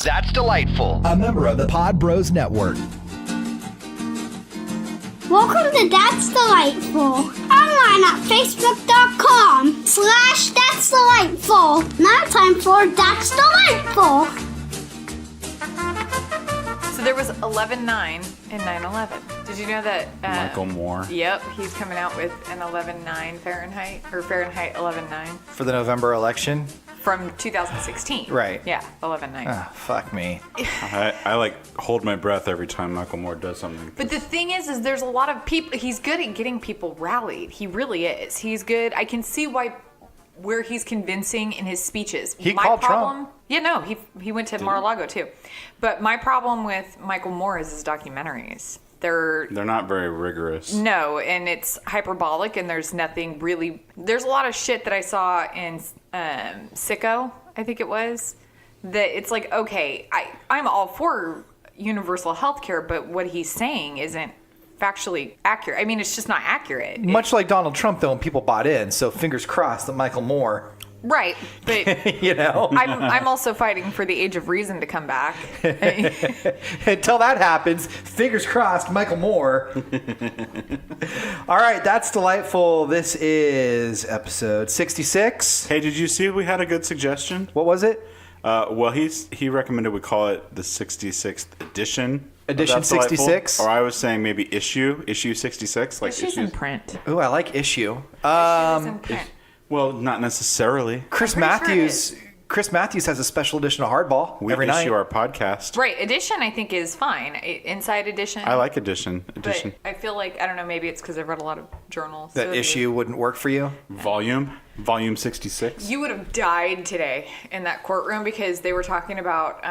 That's Delightful, a member of the Pod Bros Network. Welcome to That's Delightful. Online at facebook.com/That's Delightful. Now time for That's Delightful. So there was 11/9 in 9/11. Did you know that? Michael Moore. Yep, he's coming out with an 11/9 Fahrenheit, or Fahrenheit 11/9 For the November election? from 2016. Right. Yeah, 11/9. Ah, fuck me. I like hold my breath every time Michael Moore does something. But the thing is there's a lot of people. He's good at getting people rallied. He really is. He's good. I can see where he's convincing in his speeches. He called Trump. Yeah, no, he went to Mar-a-Lago too. But my problem with Michael Moore is his documentaries. They're not very rigorous. No, and it's hyperbolic, and there's nothing really. There's a lot of shit that I saw in Sicko, I think it was, that it's like, okay, I'm all for universal health care, but what he's saying isn't factually accurate. I mean, it's just not accurate. Much like Donald Trump, though, and people bought in, so fingers crossed that Michael Moore... Right, but you know, I'm also fighting for the age of reason to come back. Until that happens, fingers crossed, Michael Moore. All right, That's Delightful. This is episode 66. Hey, did you see we had a good suggestion? What was it? Well, he recommended we call it the 66th edition. Edition 66? Or I was saying maybe issue 66. Like Issues in print. Ooh, I like issue. Issues in print. Well, not necessarily. Chris Matthews has a special edition of Hardball every night. We issue our podcast. Right, edition I think is fine. Inside edition. I like edition. But I feel like, I don't know, maybe it's because I've read a lot of journals. That issue wouldn't work for you? Volume 66. You would have died today in that courtroom because they were talking about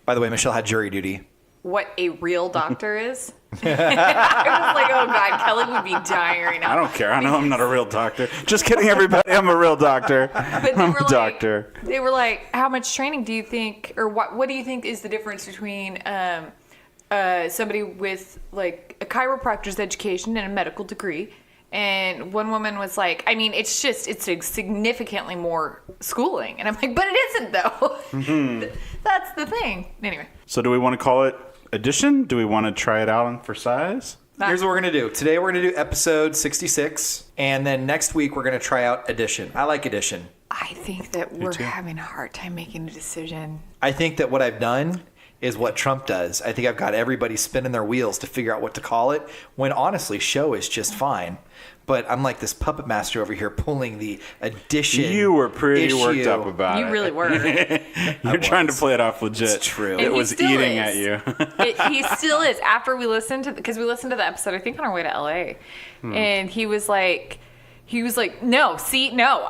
By the way, Michelle had jury duty. what a real doctor is. I was like, oh God, Kelly would be dying right now. I don't care. I know I'm not a real doctor. Just kidding, everybody. I'm a real doctor. But I'm a doctor. They were like, how much training do you think, or what do you think is the difference between somebody with like a chiropractor's education and a medical degree? And one woman was like, I mean, it's a significantly more schooling. And I'm like, but it isn't though. Mm-hmm. That's the thing. Anyway. So do we want to call it edition? Do we want to try it out for size? Here's what we're going to do. Today we're going to do episode 66. And then next week we're going to try out edition. I like edition. I think that we're having a hard time making a decision. I think that what I've done is what Trump does. I think I've got everybody spinning their wheels to figure out what to call it, when honestly, show is just fine. But I'm like this puppet master over here pulling the edition. You were pretty worked up about it. You really were. You're trying to play it off legit. It's true. It was eating at you. He still is. After we listened to, because we listened to the episode, I think on our way to LA, and he was like, no,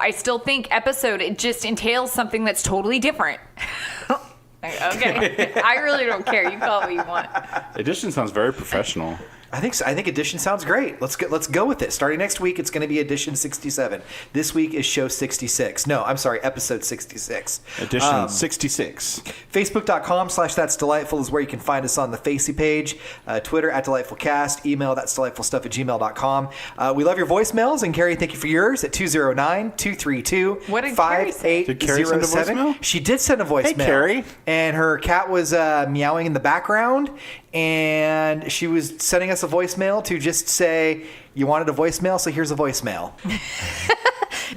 I still think episode, it just entails something that's totally different. Like, okay, I really don't care. You call it what you want. Edition sounds very professional. I think so. I think edition sounds great. Let's go with it. Starting next week, it's going to be edition 67. This week is show 66. No, I'm sorry, episode 66. Edition 66. Facebook.com/That's Delightful is where you can find us on the Facey page. Twitter @DelightfulCast. Email That's Delightful @gmail.com. We love your voicemails, and Carrie, thank you for yours at 209-232-5807. Did Carrie send a voicemail? She did send a voicemail. Hey, Carrie. And her cat was meowing in the background, and she was sending us a voicemail to just say, you wanted a voicemail, so here's a voicemail.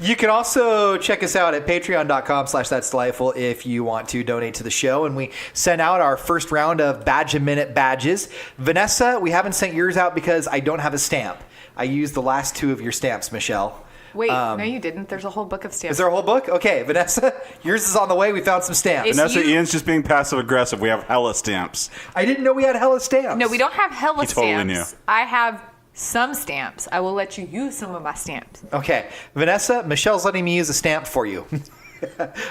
You can also check us out at patreon.com/That's Delightful if you want to donate to the show. And we sent out our first round of Badge a Minute badges. Vanessa, we haven't sent yours out because I don't have a stamp. I used the last two of your stamps, Michelle. Wait, no, you didn't. There's a whole book of stamps. Is there a whole book? Okay, Vanessa, yours is on the way. We found some stamps. Ian's just being passive aggressive. We have hella stamps. I didn't know we had hella stamps. No, we don't have hella He totally stamps. knew. I have some stamps. I will let you use some of my stamps. Okay, Vanessa, Michelle's letting me use a stamp for you.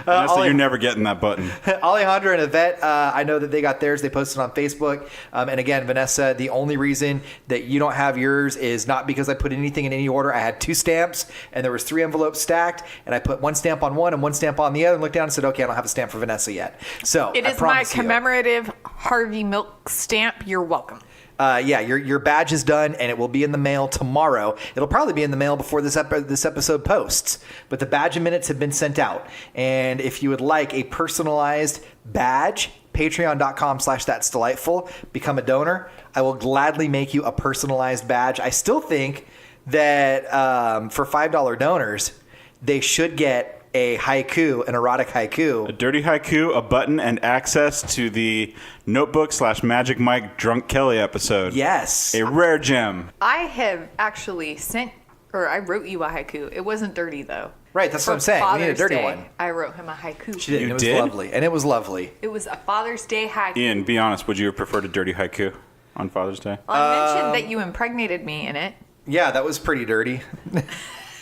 You're never getting that button. Alejandra and Yvette, I know that they got theirs. They posted on Facebook. And again, Vanessa, the only reason that you don't have yours is not because I put anything in any order. I had 2 stamps, and there was 3 envelopes stacked, and I put 1 stamp on one and 1 stamp on the other, and looked down and said, okay, I don't have a stamp for Vanessa yet. So it is my commemorative Harvey Milk stamp. You're welcome. Your badge is done, and it will be in the mail tomorrow. It'll probably be in the mail before this episode posts. But the badge and minutes have been sent out. And if you would like a personalized badge, Patreon.com/That's Delightful. Become a donor. I will gladly make you a personalized badge. I still think that for $5 donors, they should get a haiku, an erotic haiku. A dirty haiku, a button, and access to the Notebook/Magic Mike Drunk Kelly episode. Yes. A rare gem. I have actually I wrote you a haiku. It wasn't dirty, though. Right, that's what I'm saying. We need a dirty one. I wrote him a haiku. She did. You It was did? lovely. And it was lovely. It was a Father's Day haiku. Ian, be honest. Would you have preferred a dirty haiku on Father's Day? I mentioned that you impregnated me in it. Yeah, that was pretty dirty.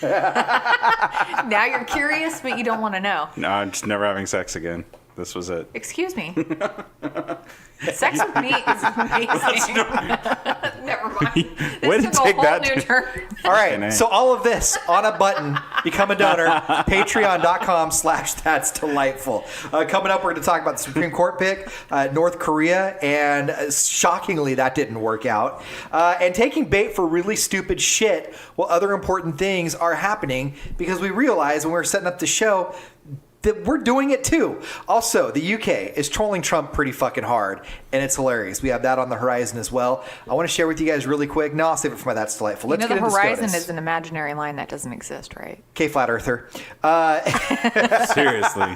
Now you're curious, but you don't want to know. No, I'm just never having sex again. This was it. Excuse me. Sex with me is amazing. Never mind. Way This to took take a whole that new to- turn. All right, Fucking A. so all of this on a button. Become a donor. Patreon.com/That's Delightful. Coming up, we're going to talk about the Supreme Court pick, North Korea, and shockingly, that didn't work out. And taking bait for really stupid shit while other important things are happening, because we realized when we were setting up the show that we're doing it too. Also, the UK is trolling Trump pretty fucking hard, and it's hilarious. We have that on the horizon as well. I want to share with you guys really quick. No, I'll save it for my That's Delightful. Let's You know, get the into horizon SCOTUS. is an imaginary line that doesn't exist, right? Okay, Flat Earther. Seriously.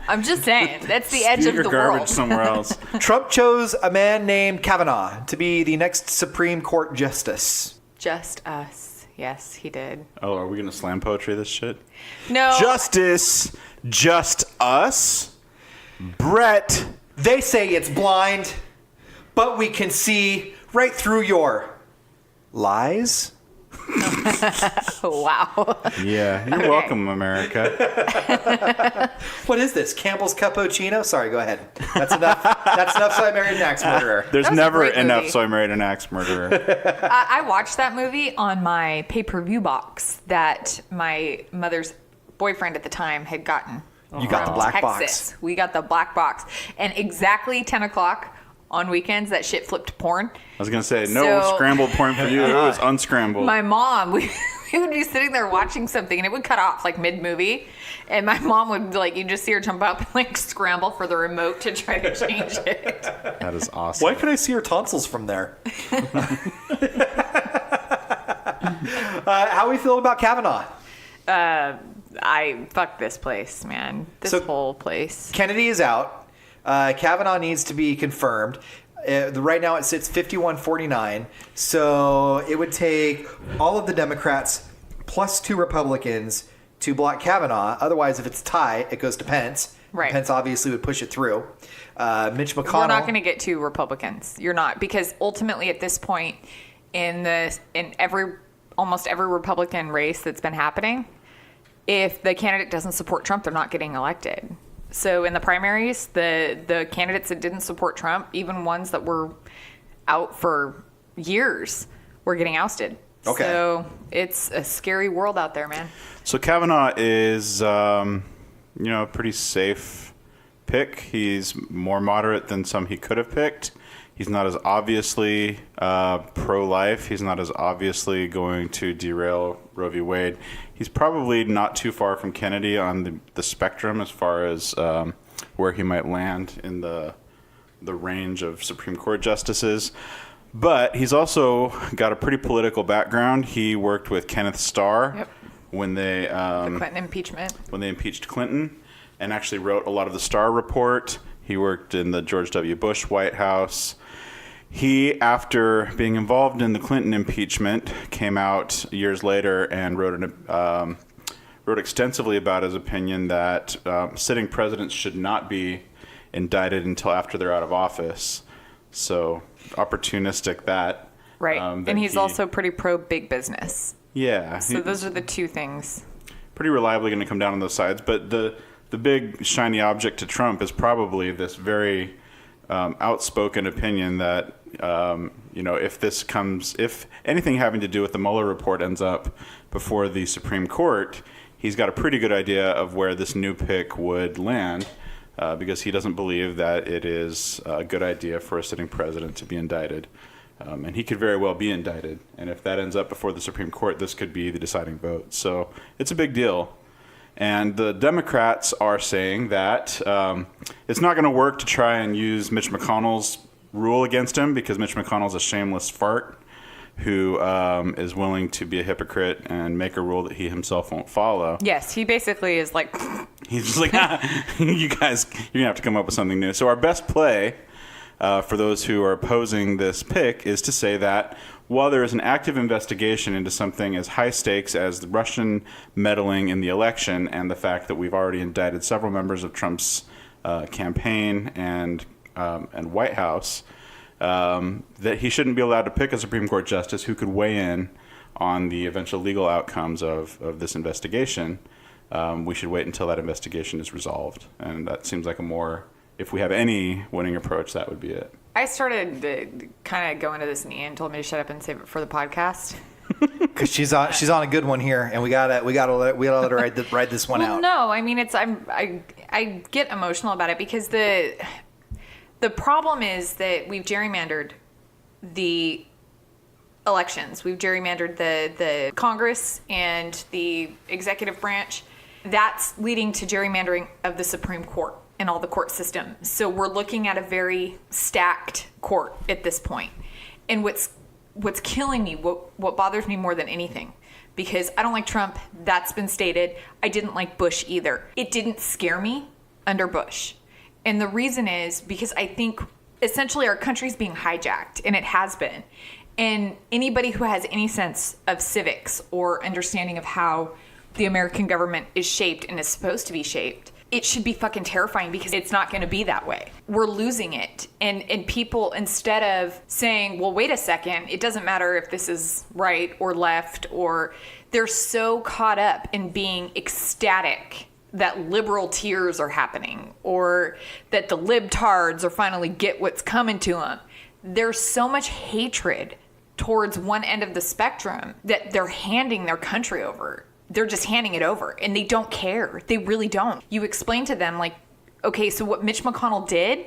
I'm just saying. That's the edge Spew of your the garbage world. somewhere else. Trump chose a man named Kavanaugh to be the next Supreme Court justice. Just us. Yes, he did. Oh, are we going to slam poetry this shit? No. Justice. Just us. Brett. They say it's blind, but we can see right through your lies. Wow. Yeah, you're welcome, America. What is this? Campbell's Cappuccino? Sorry, go ahead. That's enough. That's enough. So I married an axe murderer. There's That was a never great enough, movie. so I married an axe murderer. I watched that movie on my pay-per-view box that my mother's boyfriend at the time had gotten. You got the black Texas. box. We got the black box. And exactly 10 o'clock on weekends, that shit flipped to porn. I was going to say, no So- scrambled porn for you. It was unscrambled. My mom, we would be sitting there watching something and it would cut off like mid-movie. And my mom would, like, you just see her jump up and, like, scramble for the remote to try to change it. That is awesome. Why can I see your tonsils from there? How are we feeling about Kavanaugh? Fuck this place, man. This So- whole place. Kennedy is out. Kavanaugh needs to be confirmed. Right now it sits 51-49. So it would take all of the Democrats plus 2 Republicans to block Kavanaugh. Otherwise, if it's a tie, it goes to Pence. Right. Pence obviously would push it through. Mitch McConnell. You're not going to get 2 Republicans. You're not, because ultimately at this point in almost every Republican race that's been happening, if the candidate doesn't support Trump, they're not getting elected. So in the primaries, the candidates that didn't support Trump, even ones that were out for years, were getting ousted. Okay. So it's a scary world out there, man. So Kavanaugh is, a pretty safe pick. He's more moderate than some he could have picked. He's not as obviously pro-life. He's not as obviously going to derail Roe v. Wade. He's probably not too far from Kennedy on the spectrum as far as where he might land in the range of Supreme Court justices. But he's also got a pretty political background. He worked with Kenneth Starr when they The Clinton impeachment. when they impeached Clinton, and actually wrote a lot of the Starr Report. He worked in the George W. Bush White House. He, after being involved in the Clinton impeachment, came out years later and wrote extensively about his opinion that sitting presidents should not be indicted until after they're out of office. So opportunistic that. Right. that And he's he- also pretty pro big business. Yeah. So those are the 2 things. pretty reliably going to come down on those sides. But the big shiny object to Trump is probably this very outspoken opinion that if anything having to do with the Mueller report ends up before the Supreme Court, he's got a pretty good idea of where this new pick would land. Because he doesn't believe that it is a good idea for a sitting president to be indicted. And he could very well be indicted. And if that ends up before the Supreme Court, this could be the deciding vote. So it's a big deal. And the Democrats are saying that it's not going to work to try and use Mitch McConnell's rule against him because Mitch McConnell's a shameless fart who is willing to be a hypocrite and make a rule that he himself won't follow. Yes, he basically is like... He's just like, you guys, you're going to have to come up with something new. So our best play for those who are opposing this pick is to say that while there is an active investigation into something as high stakes as the Russian meddling in the election and the fact that we've already indicted several members of Trump's campaign and White House, that he shouldn't be allowed to pick a Supreme Court justice who could weigh in on the eventual legal outcomes of this investigation. We should wait until that investigation is resolved. And that seems like a more, if we have any winning approach, that would be it. I started kind of going to this, and Ian told me to shut up and save it for the podcast. Because she's on a good one here, and we gotta let her ride this one out. No, I mean I get emotional about it because the problem is that we've gerrymandered the elections. We've gerrymandered the Congress and the executive branch. That's leading to gerrymandering of the Supreme Court and all the court system. So we're looking at a very stacked court at this point. And what's killing me, what bothers me more than anything, because I don't like Trump, that's been stated. I didn't like Bush either. It didn't scare me under Bush. And the reason is because I think essentially our country's being hijacked, and it has been. And anybody who has any sense of civics or understanding of how the American government is shaped and is supposed to be shaped, it should be fucking terrifying because it's not going to be that way. We're losing it. And people, instead of saying, well, wait a second, it doesn't matter if this is right or left, or they're so caught up in being ecstatic that liberal tears are happening or that the libtards are finally get what's coming to them. There's so much hatred towards one end of the spectrum that they're handing their country over. They're just handing it over, and they don't care. They really don't. You explain to them, like, okay, so what Mitch McConnell did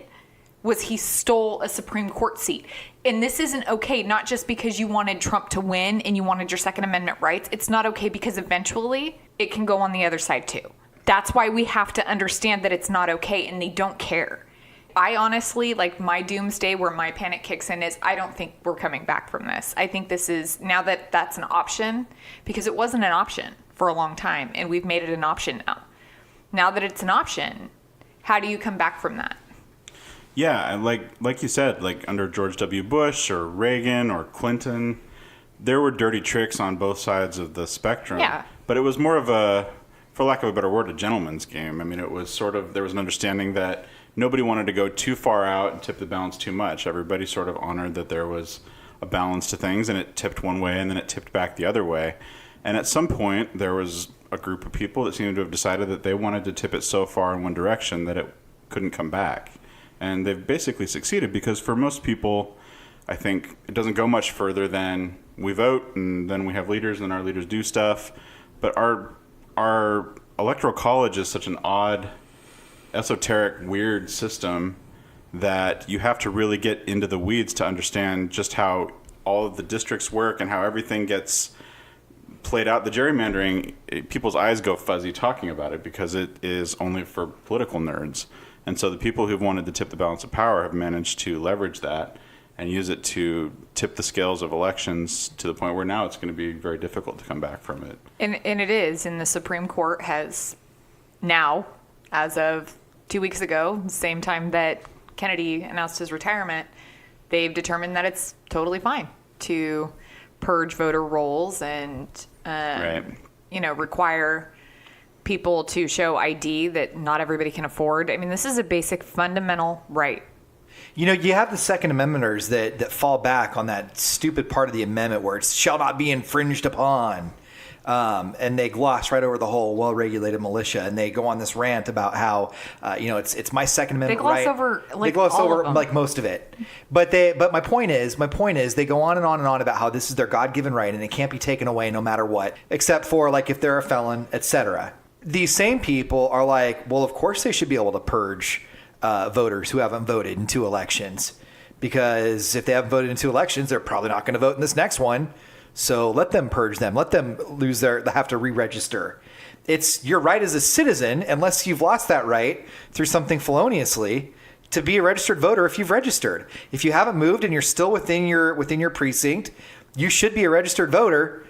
was he stole a Supreme Court seat. And this isn't okay, not just because you wanted Trump to win and you wanted your Second Amendment rights. It's not okay because eventually it can go on the other side too. That's why we have to understand that it's not okay, and they don't care. I honestly, like, my doomsday where my panic kicks in is I don't think we're coming back from this. I think this is, now that that's an option, because it wasn't an option for a long time, and we've made it an option now. Now that it's an option, how do you come back from that? Yeah, like you said, like under George W. Bush or Reagan or Clinton, there were dirty tricks on both sides of the spectrum. Yeah. But it was more of a, for lack of a better word, a gentleman's game. I mean, it was sort of, there was an understanding that nobody wanted to go too far out and tip the balance too much. Everybody sort of honored that there was a balance to things, and it tipped one way and then it tipped back the other way. And at some point, there was a group of people that seemed to have decided that they wanted to tip it so far in one direction that it couldn't come back. And they've basically succeeded because for most people, I think it doesn't go much further than we vote and then we have leaders and then our leaders do stuff. But our electoral college is such an odd, esoteric, weird system that you have to really get into the weeds to understand just how all of the districts work and how everything gets played out. The gerrymandering, people's eyes go fuzzy talking about it because it is only for political nerds. And so the people who've wanted to tip the balance of power have managed to leverage that and use it to tip the scales of elections to the point where now it's going to be very difficult to come back from it. And it is. And the Supreme Court has now, as of 2 weeks ago, same time that Kennedy announced his retirement, they've determined that it's totally fine to purge voter rolls and Right. require people to show ID that not everybody can afford. I mean, this is a basic fundamental right. You know, you have the Second Amendmenters that fall back on that stupid part of the amendment where it shall not be infringed upon. And they gloss right over the whole well-regulated militia, and they go on this rant about how, it's my Second Amendment right. They gloss over they gloss all over of them. like most of it. But my point is they go on and on and on about how this is their God-given right and it can't be taken away no matter what, except for like if they're a felon, etc. These same people are like, well, of course they should be able to purge voters who haven't voted in 2 elections, because if they haven't voted in 2 elections, they're probably not going to vote in this next one. So let them purge them. Let them have to re-register. It's your right as a citizen, unless you've lost that right through something feloniously, to be a registered voter if you've registered. If you haven't moved and you're still within your precinct, you should be a registered voter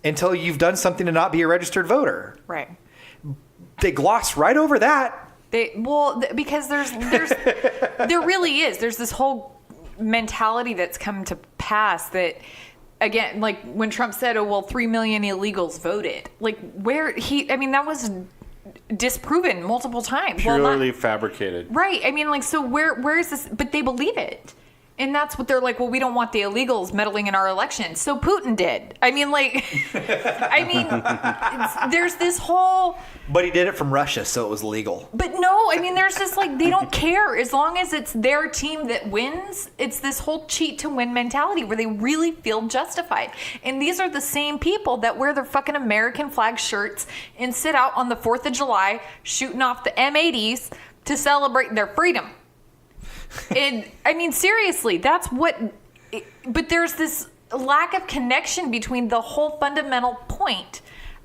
until you've done something to not be a registered voter. Right. They gloss right over that. Because there really is. There's this whole mentality that's come to pass that, again, like when Trump said, 3 million illegals voted. Like that was disproven multiple times. Purely fabricated. Right. I mean, like, so where is this? But they believe it. And that's what they're like, we don't want the illegals meddling in our election. So Putin did. I mean, like, there's this whole... But he did it from Russia, so it was legal. But no, I mean, there's just like, they don't care. As long as it's their team that wins, it's this whole cheat to win mentality where they really feel justified. And these are the same people that wear their fucking American flag shirts and sit out on the 4th of July shooting off the M80s to celebrate their freedom. And I mean, seriously, that's what, but there's this lack of connection between the whole fundamental point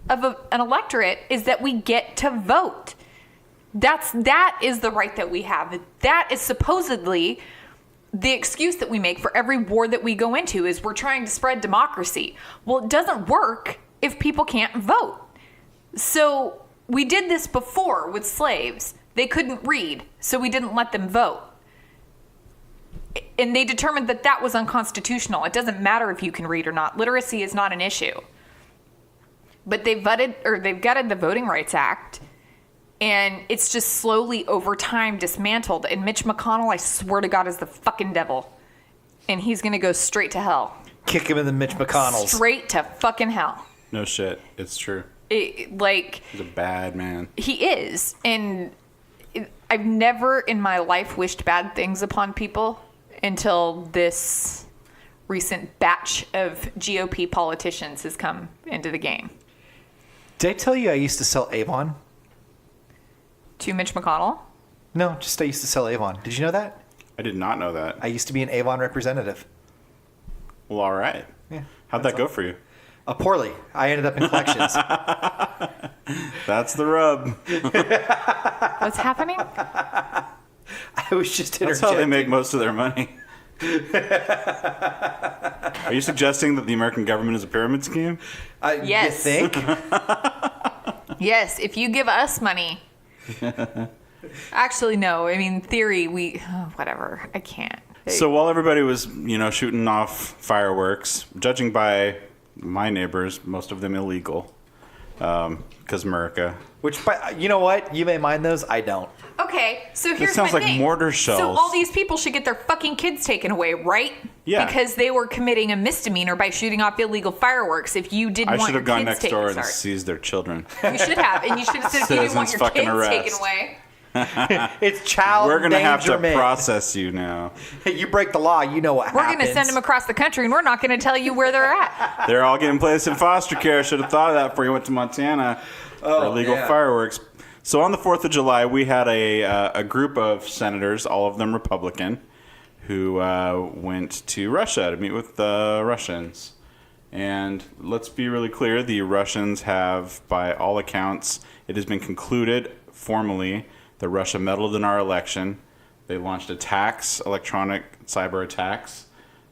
of an electorate is that we get to vote. That is the right that we have. That is supposedly the excuse that we make for every war that we go into is we're trying to spread democracy. Well, it doesn't work if people can't vote. So we did this before with slaves. They couldn't read, so we didn't let them vote. And they determined that that was unconstitutional. It doesn't matter if you can read or not. Literacy is not an issue. But they've gutted the Voting Rights Act, and it's just slowly over time dismantled. And Mitch McConnell, I swear to God, is the fucking devil. And he's going to go straight to hell. Kick him in the Mitch McConnells. Straight to fucking hell. No shit. It's true. He's a bad man. He is. And I've never in my life wished bad things upon people until this recent batch of GOP politicians has come into the game. Did I tell you I used to sell Avon? To Mitch McConnell? No, just I used to sell Avon. Did you know that? I did not know that. I used to be an Avon representative. Well, all right. Yeah. How'd that go for you? Poorly. I ended up in collections. That's the rub. What's happening? I was just interjecting. That's how they make most of their money. Are you suggesting that the American government is a pyramid scheme? Yes. You think? Yes, if you give us money. Actually, no. I mean, theory, whatever. I can't. So while everybody was, shooting off fireworks, judging by my neighbors, most of them illegal, because America. Which, you know what? You may mind those. I don't. Okay, so here's This sounds my like thing. mortar shells. So all these people should get their fucking kids taken away, right? Yeah. Because they were committing a misdemeanor by shooting off illegal fireworks. If you didn't I want should your have gone kids next taken, door and seized their children. You should have, and you should have said if you didn't want Citizens your fucking kids arrest. taken away. It's child We're going to have to endangerment. process you now. You break the law, you know what We're happens. going to send them across the country, and we're not going to tell you where they're at. They're all getting placed in foster care. Should have thought of that before you went to Montana for illegal fireworks. So on the 4th of July, we had a group of senators, all of them Republican, who went to Russia to meet with the Russians. And let's be really clear, the Russians have, by all accounts, it has been concluded formally that Russia meddled in our election. They launched attacks, electronic cyber attacks,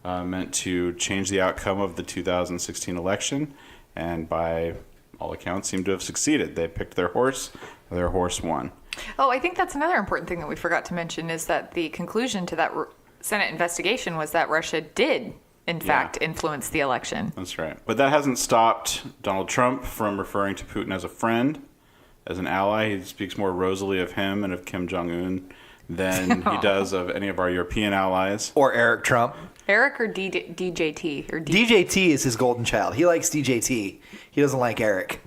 meant to change the outcome of the 2016 election. And by all accounts, seem to have succeeded. They picked their horse. Their horse won. Oh, I think that's another important thing that we forgot to mention is that the conclusion to that Senate investigation was that Russia did, in fact, influence the election. That's right. But that hasn't stopped Donald Trump from referring to Putin as a friend, as an ally. He speaks more rosily of him and of Kim Jong-un than he does of any of our European allies. Or Eric Trump. Eric or DJT? Or DJT is his golden child. He likes DJT. He doesn't like Eric.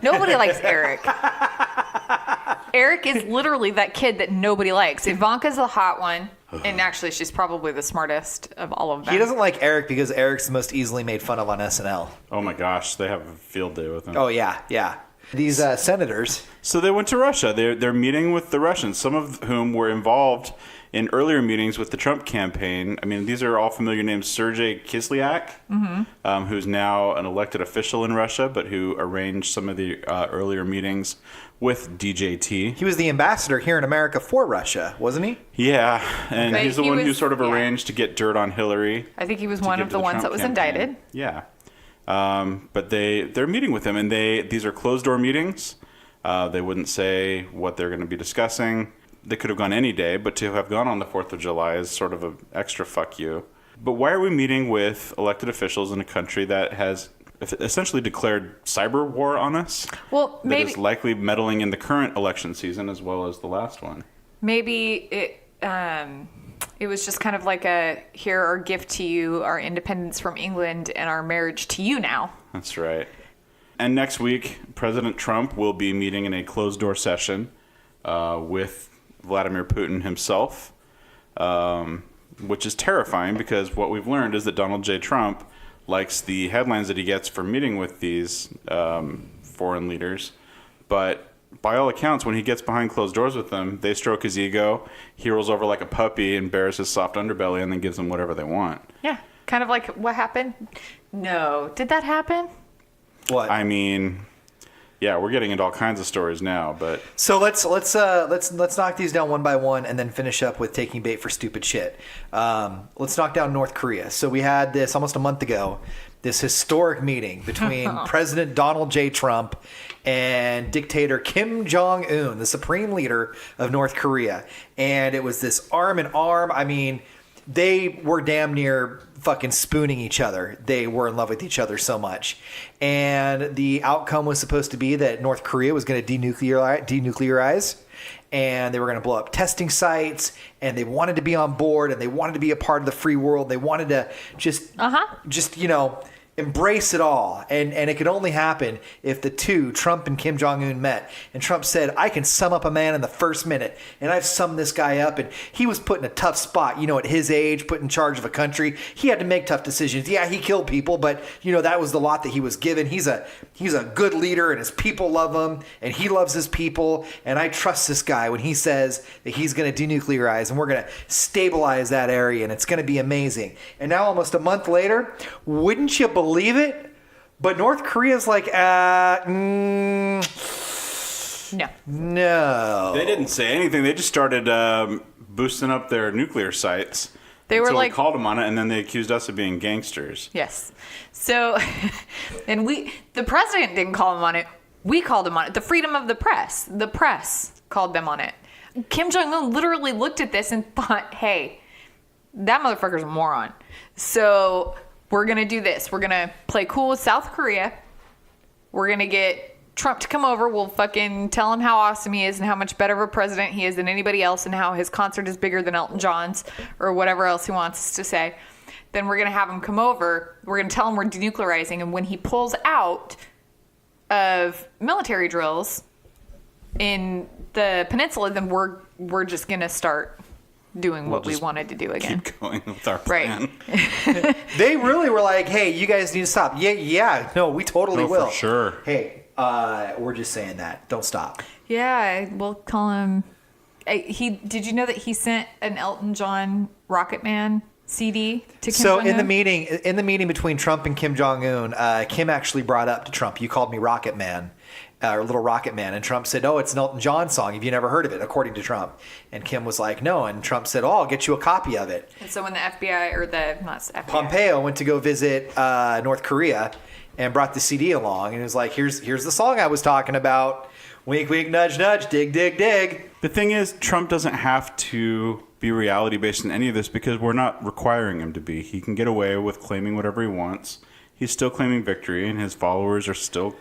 Nobody likes Eric. Eric is literally that kid that nobody likes. Ivanka's the hot one. And actually, she's probably the smartest of all of them. He doesn't like Eric because Eric's the most easily made fun of on SNL. Oh my gosh, they have a field day with him. Oh, yeah. These senators. So they went to Russia. They're meeting with the Russians, some of whom were involved in earlier meetings with the Trump campaign, I mean, these are all familiar names. Sergei Kislyak, who's now an elected official in Russia, but who arranged some of the earlier meetings with DJT. He was the ambassador here in America for Russia, wasn't he? Yeah, and But he's the he one who was- sort of yeah. arranged to get dirt on Hillary. I think he was to one give of to the ones Trump that was campaign. indicted. Yeah. But they're meeting with him, and these are closed-door meetings. They wouldn't say what they're going to be discussing. They could have gone any day, but to have gone on the 4th of July is sort of an extra fuck you. But why are we meeting with elected officials in a country that has essentially declared cyber war on us? Well, that maybe is likely meddling in the current election season as well as the last one. maybe it was just kind of like here our gift to you, our independence from England and our marriage to you now. That's right. And next week, President Trump will be meeting in a closed-door session with Vladimir Putin himself, which is terrifying because what we've learned is that Donald J. Trump likes the headlines that he gets for meeting with these foreign leaders. But by all accounts, when he gets behind closed doors with them, they stroke his ego, he rolls over like a puppy and bears his soft underbelly and then gives them whatever they want. Yeah, kind of like what happened. No, did that happen? What? I mean, yeah, we're getting into all kinds of stories now, but So let's knock these down one by one and then finish up with taking bait for stupid shit. Let's knock down North Korea. So we had this almost a month ago, this historic meeting between President Donald J. Trump and dictator Kim Jong-un, the supreme leader of North Korea. And it was this arm in arm. I mean, they were damn near fucking spooning each other. They were in love with each other so much. And the outcome was supposed to be that North Korea was going to denuclearize and they were going to blow up testing sites, and they wanted to be on board, and they wanted to be a part of the free world. They wanted to just embrace it all. And it could only happen if the two, Trump and Kim Jong-un, met. And Trump said, I can sum up a man in the first minute. And I've summed this guy up. And he was put in a tough spot, at his age, put in charge of a country. He had to make tough decisions. Yeah, he killed people, but that was the lot that he was given. He's a good leader, and his people love him, and he loves his people. And I trust this guy when he says that he's going to denuclearize, and we're going to stabilize that area, and it's going to be amazing. And now almost a month later, wouldn't you believe it? But North Korea's like, No. they didn't say anything. They just started boosting up their nuclear sites. They were until like, we called them on it, and then they accused us of being gangsters. yes. So, and the president didn't call him on it. We called him on it. The freedom of the press called them on it. Kim Jong-un literally looked at this and thought, hey, that motherfucker's a moron. So we're going to do this. We're going to play cool with South Korea. We're going to get Trump to come over. We'll fucking tell him how awesome he is and how much better of a president he is than anybody else and how his concert is bigger than Elton John's or whatever else he wants us to say. Then we're going to have him come over. We're going to tell him we're denuclearizing. And when he pulls out of military drills in the peninsula, then we're just going to start doing what we wanted to do again. Keep going with our Right. plan. they really were like, hey, you guys need to stop. Yeah, no, we totally No, will. for sure. Hey, we're just saying that. Don't stop. Yeah, we'll call him. Did you know that he sent an Elton John Rocket Man CD to Kim So Jong-un? in the meeting between Trump and Kim Jong-un, Kim actually brought up to Trump, you called me Rocket Man, or Little Rocket Man. And Trump said, oh, it's an Elton John song. Have you never heard of it? According to Trump. And Kim was like, no. And Trump said, oh, I'll get you a copy of it. And so when the FBI or not FBI, Pompeo went to go visit North Korea and brought the CD along. And he was like, here's the song I was talking about. Wink, wink, nudge, nudge, dig, dig, dig. The thing is, Trump doesn't have to be reality-based in any of this because we're not requiring him to be. He can get away with claiming whatever he wants. He's still claiming victory, and his followers are still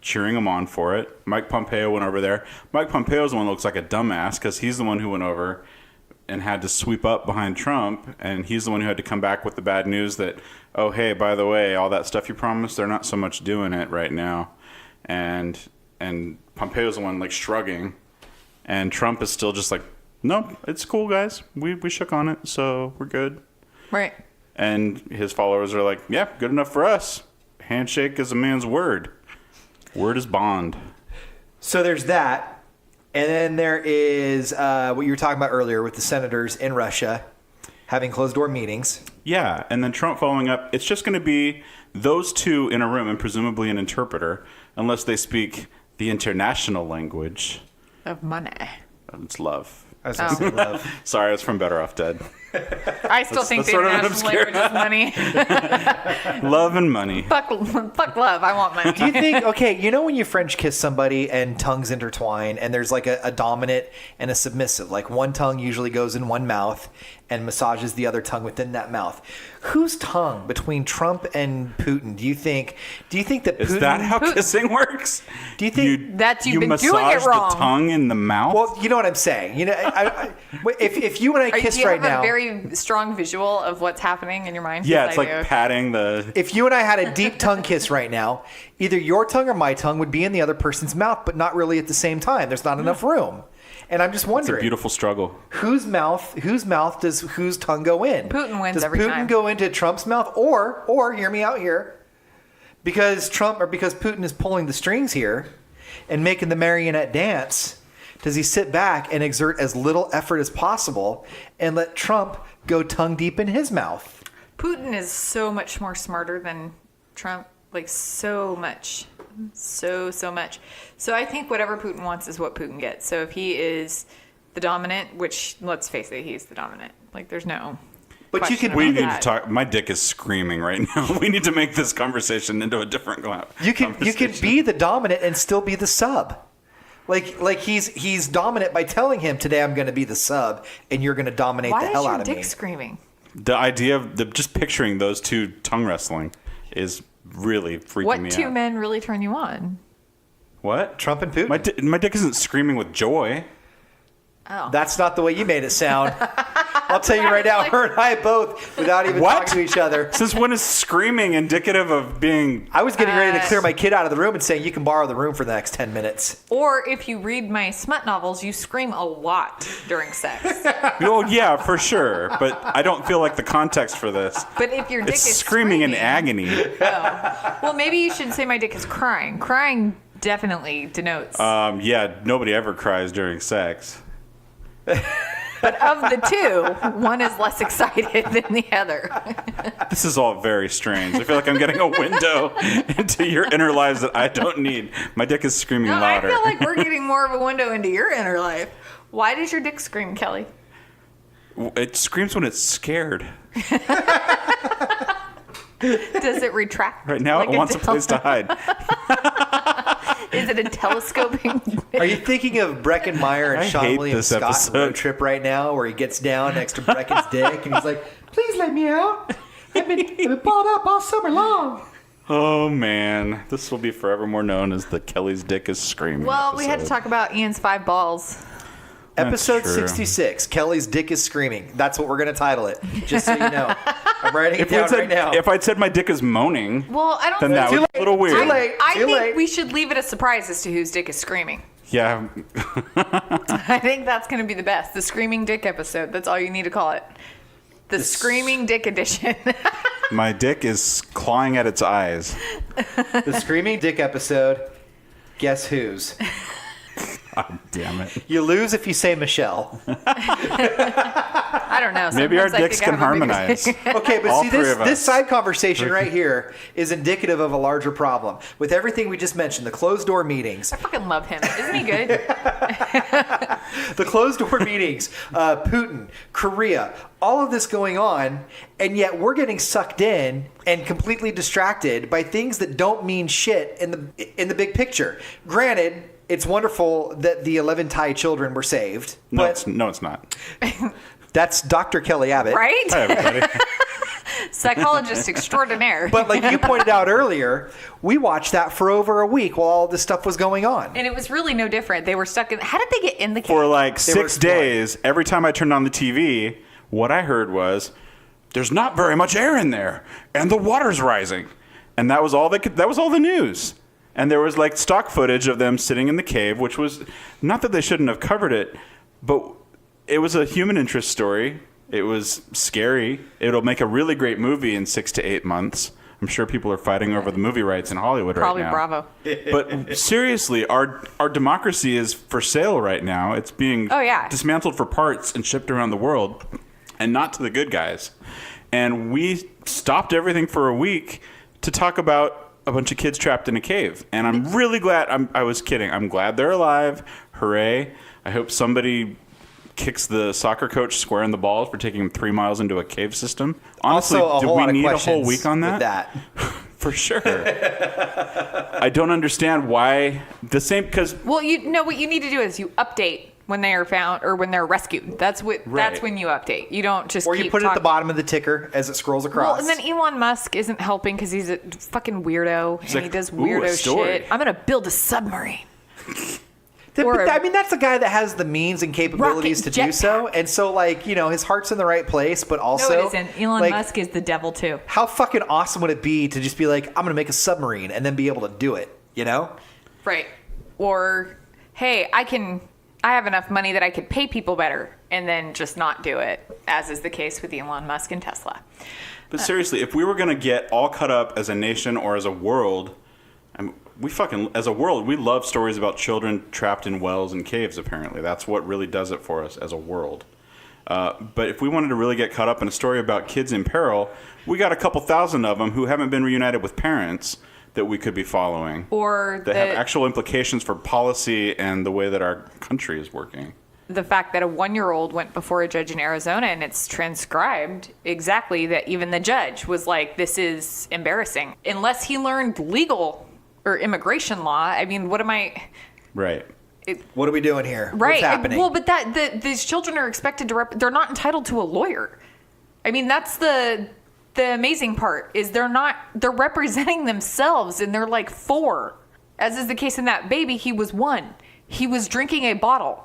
cheering him on for it. Mike Pompeo went over there. Mike Pompeo's the one that looks like a dumbass because he's the one who went over and had to sweep up behind Trump, and he's the one who had to come back with the bad news that, oh, hey, by the way, all that stuff you promised, they're not so much doing it right now. And Pompeo's the one, like, shrugging, and Trump is still just like, no, it's cool, guys. We shook on it, so we're good. right? And his followers are like, yeah, good enough for us. Handshake is a man's word. Word is bond. So there's that. And then there is what you were talking about earlier with the senators in Russia having closed-door meetings. Yeah, and then Trump following up. It's just going to be those two in a room and presumably an interpreter, unless they speak the international language. Of money. It's love. I was going to say love. Sorry, it's from Better Off Dead. I still think that's the sort of an international language is money. Love and money. Fuck love. I want money. Do you think, okay, you know when you French kiss somebody and tongues intertwine and there's like a dominant and a submissive, like one tongue usually goes in one mouth and massages the other tongue within that mouth. Whose tongue between Trump and Putin do you think that Putin... Is that how kissing works? Do you think... That's you've been massage doing it wrong. the tongue in the mouth? Well, you know what I'm saying. You know, if you and I kiss right now... Do you have a very strong visual of what's happening in your mind? Yeah, Yes, it's I like do. patting the... If you and I had a deep tongue kiss right now, either your tongue or my tongue would be in the other person's mouth, but not really at the same time. There's not enough room. And I'm just It's a wondering, beautiful struggle. whose mouth does whose tongue go in? Putin wins does every Putin time. go into Trump's mouth, or hear me out here, because Putin is pulling the strings here and making the marionette dance? Does he sit back and exert as little effort as possible and let Trump go tongue deep in his mouth? Putin is so much more smarter than Trump. Like so much. So much. So I think whatever Putin wants is what Putin gets. So if he is the dominant, which let's face it, he's the dominant. Like there's no. But you question could- We about need that. to talk. My dick is screaming right now. We need to make this conversation into a different You can be the dominant and still be the sub. Like he's dominant by telling him today I'm going to be the sub and you're going to dominate Why the is hell your out of dick me. screaming? The idea of just picturing those two tongue wrestling is really freaking What me two out. men really turn you on? What? Trump and Putin. My dick isn't screaming with joy. Oh. That's not the way you made it sound. I'll tell you right now, her and I both, without even What? talking to each other. Since when is screaming indicative of being... I was getting ready to clear my kid out of the room and saying you can borrow the room for the next 10 minutes. Or if you read my smut novels, you scream a lot during sex. Oh, yeah, for sure. But I don't feel like the context for this. But if your dick It's is screaming in agony. well, maybe you should say my dick is crying. Crying definitely denotes. Yeah, nobody ever cries during sex. But of the two, one is less excited than the other. This is all very strange. I feel like I'm getting a window into your inner lives that I don't need. My dick is screaming No, louder. I feel like we're getting more of a window into your inner life. Why does your dick scream, Kelly? It screams when it's scared. Does it retract? Right now, like it wants a place to hide. Is it a telescoping? Are you thinking of Breckin Meyer and I Sean hate William this Scott episode. road trip right now, where he gets down next to Breckin's dick and he's like, "Please let me out. I've been balled up all summer long." Oh, man. This will be forevermore known as the Kelly's Dick is Screaming Well, we had to episode. talk about Ian's 5 balls. Episode true. 66, Kelly's Dick is Screaming. That's what we're going to title it, just so you know. I'm writing it If, we'd down said, right now. if I'd said my dick is moaning, Well, I don't then that think would be a little weird. Too late. I Too think late. we should leave it a surprise as to whose dick is screaming. Yeah. I think that's going to be the best. The Screaming Dick episode. That's all you need to call it. The Screaming Dick edition. My dick is clawing at its eyes. The Screaming Dick episode, guess whose? God damn it. You lose if you say Michelle. I don't know. Maybe our Sometimes I dicks think I can have a bigger harmonize. dick. Okay, but All see, three of this us. side conversation right here is indicative of a larger problem. With everything we just mentioned, the closed door meetings, I fucking love him. Isn't he good? the closed door meetings, Putin, Korea, all of this going on, and yet we're getting sucked in and completely distracted by things that don't mean shit in the big picture. Granted, it's wonderful that the 11 Thai children were saved, No, but it's not. that's Dr. Kelly Abbott. Right? Hi, everybody. Psychologist extraordinaire. But like you pointed out earlier, we watched that for over a week while all this stuff was going on. And it was really no different. They were stuck in. How did they get in the cave? For like They were 6 exploring. days, every time I turned on the TV, what I heard was, "There's not very much air in there, and the water's rising," and that was all they could. That was all the news. And there was like stock footage of them sitting in the cave, which was not that they shouldn't have covered it, but it was a human interest story. It was scary. It'll make a really great movie in 6 to 8 months. I'm sure people are fighting over the movie rights in Hollywood Probably right now. Bravo. But seriously, our democracy is for sale right now. It's being dismantled for parts and shipped around the world, and not to the good guys. And we stopped everything for a week to talk about a bunch of kids trapped in a cave. And I'm really glad. I was kidding. I'm glad they're alive. Hooray. I hope somebody kicks the soccer coach square in the balls for taking him 3 miles into a cave system. Honestly, also, do we need a whole week on that? For sure. I don't understand why the same, because... Well, you know what you need to do is you update when they are found or when they're rescued. That's when you update. You don't just Or you put it at the bottom of the ticker as it scrolls across. Well, and then Elon Musk isn't helping because he's a fucking weirdo and he does weirdo shit. I'm going to build a submarine. I mean, that's a guy that has the means and capabilities to do so. And so, like, you know, his heart's in the right place, but also... No, it isn't. Elon Musk is the devil, too. How fucking awesome would it be to just be like, I'm going to make a submarine and then be able to do it, you know? Right. Or, hey, I have enough money that I could pay people better and then just not do it, as is the case with Elon Musk and Tesla. But seriously, if we were going to get all cut up as a nation or as a world... as a world, we love stories about children trapped in wells and caves, apparently. That's what really does it for us as a world. But if we wanted to really get caught up in a story about kids in peril, we got a couple thousand of them who haven't been reunited with parents that we could be following. Or that have actual implications for policy and the way that our country is working. The fact that a 1-year-old went before a judge in Arizona and it's transcribed exactly that even the judge was like, this is embarrassing. Unless he learned legal or immigration law. I mean, what am I... Right. What are we doing here? Right. What's happening? Well, but these children are expected to... they're not entitled to a lawyer. I mean, that's the amazing part, is they're representing themselves, and they're like 4. As is the case in that baby, he was 1. He was drinking a bottle.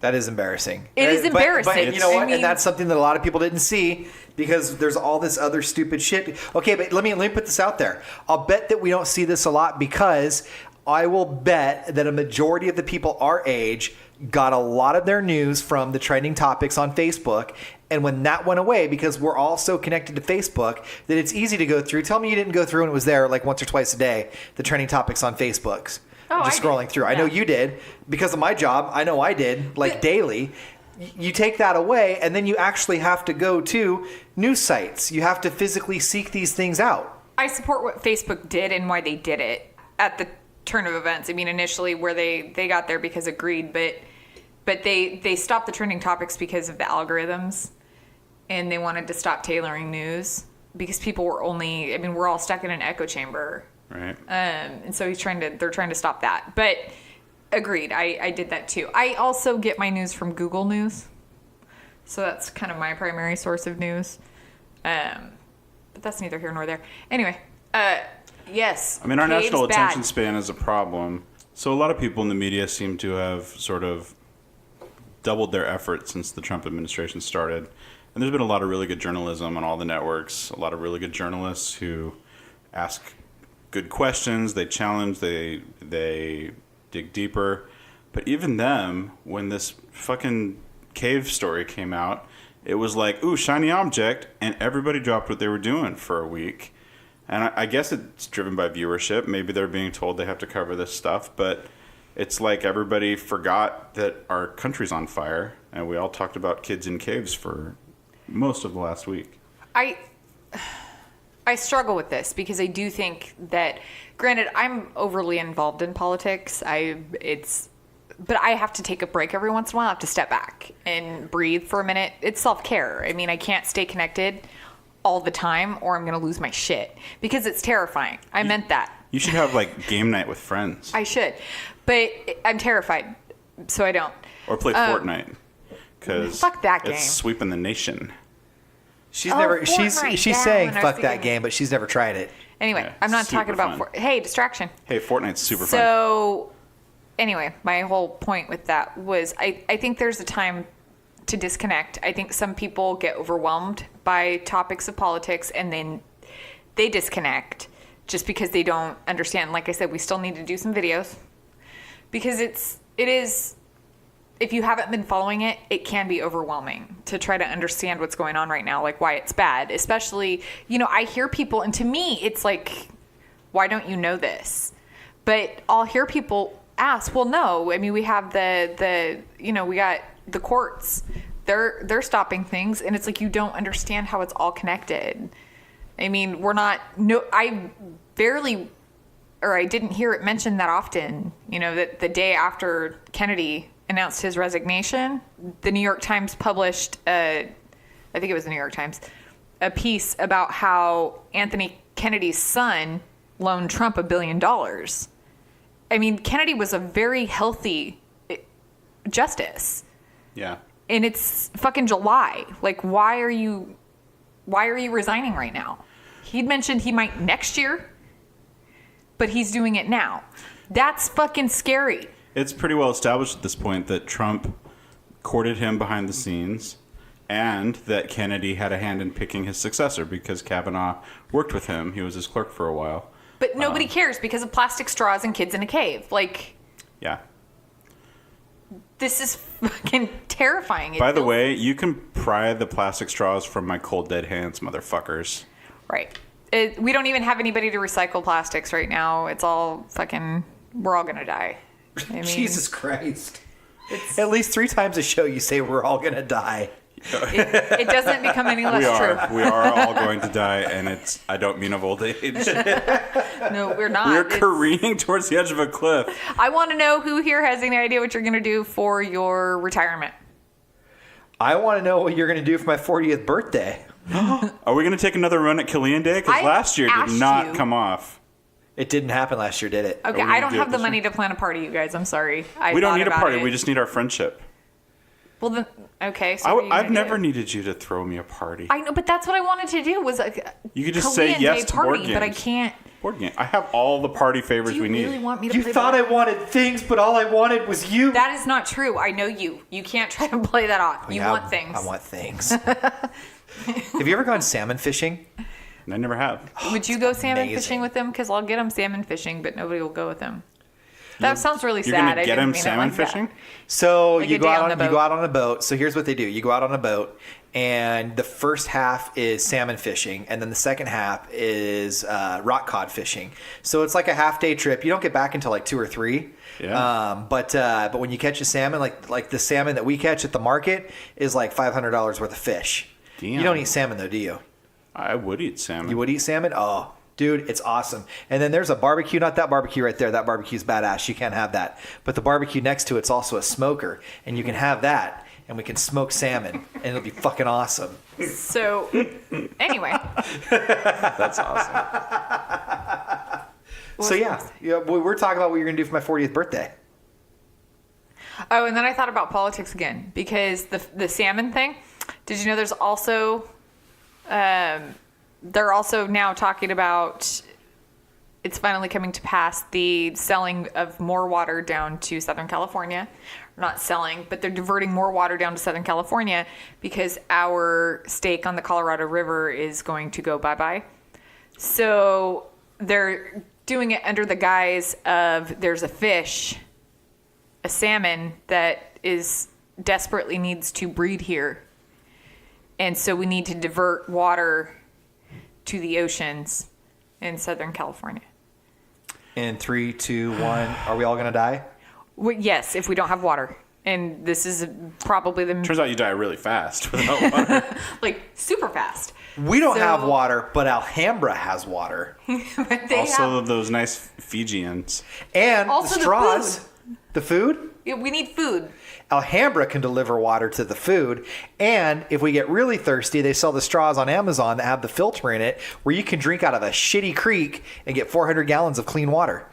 That is embarrassing. It is embarrassing. But you know what? And that's something that a lot of people didn't see because there's all this other stupid shit. Okay, but let me put this out there. I'll bet that we don't see this a lot because I will bet that a majority of the people our age got a lot of their news from the trending topics on Facebook. And when that went away, because we're all so connected to Facebook, that it's easy to go through. Tell me you didn't go through and it was there like once or twice a day, the trending topics on Facebook's. Just scrolling through. I know you did. Because of my job, I know I did, like daily. You take that away, and then you actually have to go to news sites. You have to physically seek these things out. I support what Facebook did and why they did it at the turn of events. I mean, initially where they got there because of greed, but they stopped the trending topics because of the algorithms, and they wanted to stop tailoring news because people were we're all stuck in an echo chamber. Right. And so they're trying to stop that. But agreed, I did that too. I also get my news from Google News. So that's kind of my primary source of news. But that's neither here nor there. Anyway, yes. I mean, our national attention span is a problem. So a lot of people in the media seem to have sort of doubled their efforts since the Trump administration started. And there's been a lot of really good journalism on all the networks, a lot of really good journalists who ask good questions, they challenge, they dig deeper. But even them, when this fucking cave story came out, it was like, ooh, shiny object, and everybody dropped what they were doing for a week. And I guess it's driven by viewership. Maybe they're being told they have to cover this stuff, but it's like everybody forgot that our country's on fire, and we all talked about kids in caves for most of the last week. I struggle with this because I do think that, granted, I'm overly involved in politics. But I have to take a break every once in a while. I have to step back and breathe for a minute. It's self-care. I mean, I can't stay connected all the time or I'm going to lose my shit because it's terrifying. I meant that. You should have like game night with friends. I should, but I'm terrified, so I don't. Or play Fortnite because fuck that game. It's sweeping the nation. She's saying fuck that game, but she's never tried it. Anyway, Yeah, I'm not talking about fun. hey, distraction. Hey, Fortnite's super fun. So anyway, my whole point with that was I think there's a time to disconnect. I think some people get overwhelmed by topics of politics and then they disconnect just because they don't understand. Like I said, we still need to do some videos because it is if you haven't been following it, it can be overwhelming to try to understand what's going on right now, like why it's bad. Especially, I hear people, and to me, it's like, why don't you know this? But I'll hear people ask, well, no. I mean, we have we got the courts. They're stopping things, and it's like you don't understand how it's all connected. I mean, I didn't hear it mentioned that often, that the day after Kennedy announced his resignation, the New York Times published, I think it was the New York Times, a piece about how Anthony Kennedy's son loaned Trump $1 billion. I mean, Kennedy was a very healthy justice. Yeah. And it's fucking July. Like, why are you resigning right now? He'd mentioned he might next year, but he's doing it now. That's fucking scary. It's pretty well established at this point that Trump courted him behind the scenes and that Kennedy had a hand in picking his successor because Kavanaugh worked with him. He was his clerk for a while. But nobody cares because of plastic straws and kids in a cave. Like, yeah. This is fucking terrifying. By the way, you can pry the plastic straws from my cold dead hands, motherfuckers. Right. We don't even have anybody to recycle plastics right now. It's all fucking, we're all going to die. I mean, Jesus Christ. At least 3 times a show you say we're all going to die. It doesn't become any less true. We are all going to die, and I don't mean of old age. No, we're not. We're careening towards the edge of a cliff. I want to know who here has any idea what you're going to do for your retirement. I want to know what you're going to do for my 40th birthday. Are we going to take another run at Killian Day? Because last year did not come off. It didn't happen last year, did it? Okay, I don't have the money to plan a party, you guys. I'm sorry. We don't need a party. We just need our friendship. Well, then, okay. So I've never needed you to throw me a party. I know, but that's what I wanted to do. Was you could just say yes to board games. But I can't. Board game. I have all the party favors we need. You really want me to You play thought I wanted things, but all I wanted was you. That is not true. I know you. You can't try to play that off. You want things. I want things. Have you ever gone salmon fishing? I never have. Would you go salmon fishing with them? Because I'll get them salmon fishing, but nobody will go with them. That sounds really sad. You're going to get him salmon fishing? So you go out on a boat. So here's what they do. You go out on a boat, and the first half is salmon fishing, and then the second half is rock cod fishing. So it's like a half-day trip. You don't get back until like 2 or 3. Yeah. But when you catch a salmon, like the salmon that we catch at the market is like $500 worth of fish. Damn. You don't eat salmon though, do you? I would eat salmon. You would eat salmon? Oh, dude, it's awesome. And then there's a barbecue, not that barbecue right there. That barbecue's badass. You can't have that. But the barbecue next to it's also a smoker, and you can have that, and we can smoke salmon, and it'll be fucking awesome. So, anyway. That's awesome. So yeah, we're talking about what you're going to do for my 40th birthday. Oh, and then I thought about politics again, because the salmon thing, did you know there's also... they're also now talking about it's finally coming to pass the selling of more water down to Southern California. Not selling, but they're diverting more water down to Southern California because our stake on the Colorado River is going to go bye-bye. So they're doing it under the guise of there's a fish, a salmon that desperately needs to breed here. And so we need to divert water to the oceans in Southern California. In 3, 2, 1, are we all going to die? Well, yes, if we don't have water. And this is probably the... Turns out you die really fast without water. Like, super fast. We don't have water, but Alhambra has water. But also those nice Fijians. And also the straws. The food? Yeah, we need food. Alhambra can deliver water to the food. And if we get really thirsty, they sell the straws on Amazon that have the filter in it where you can drink out of a shitty creek and get 400 gallons of clean water.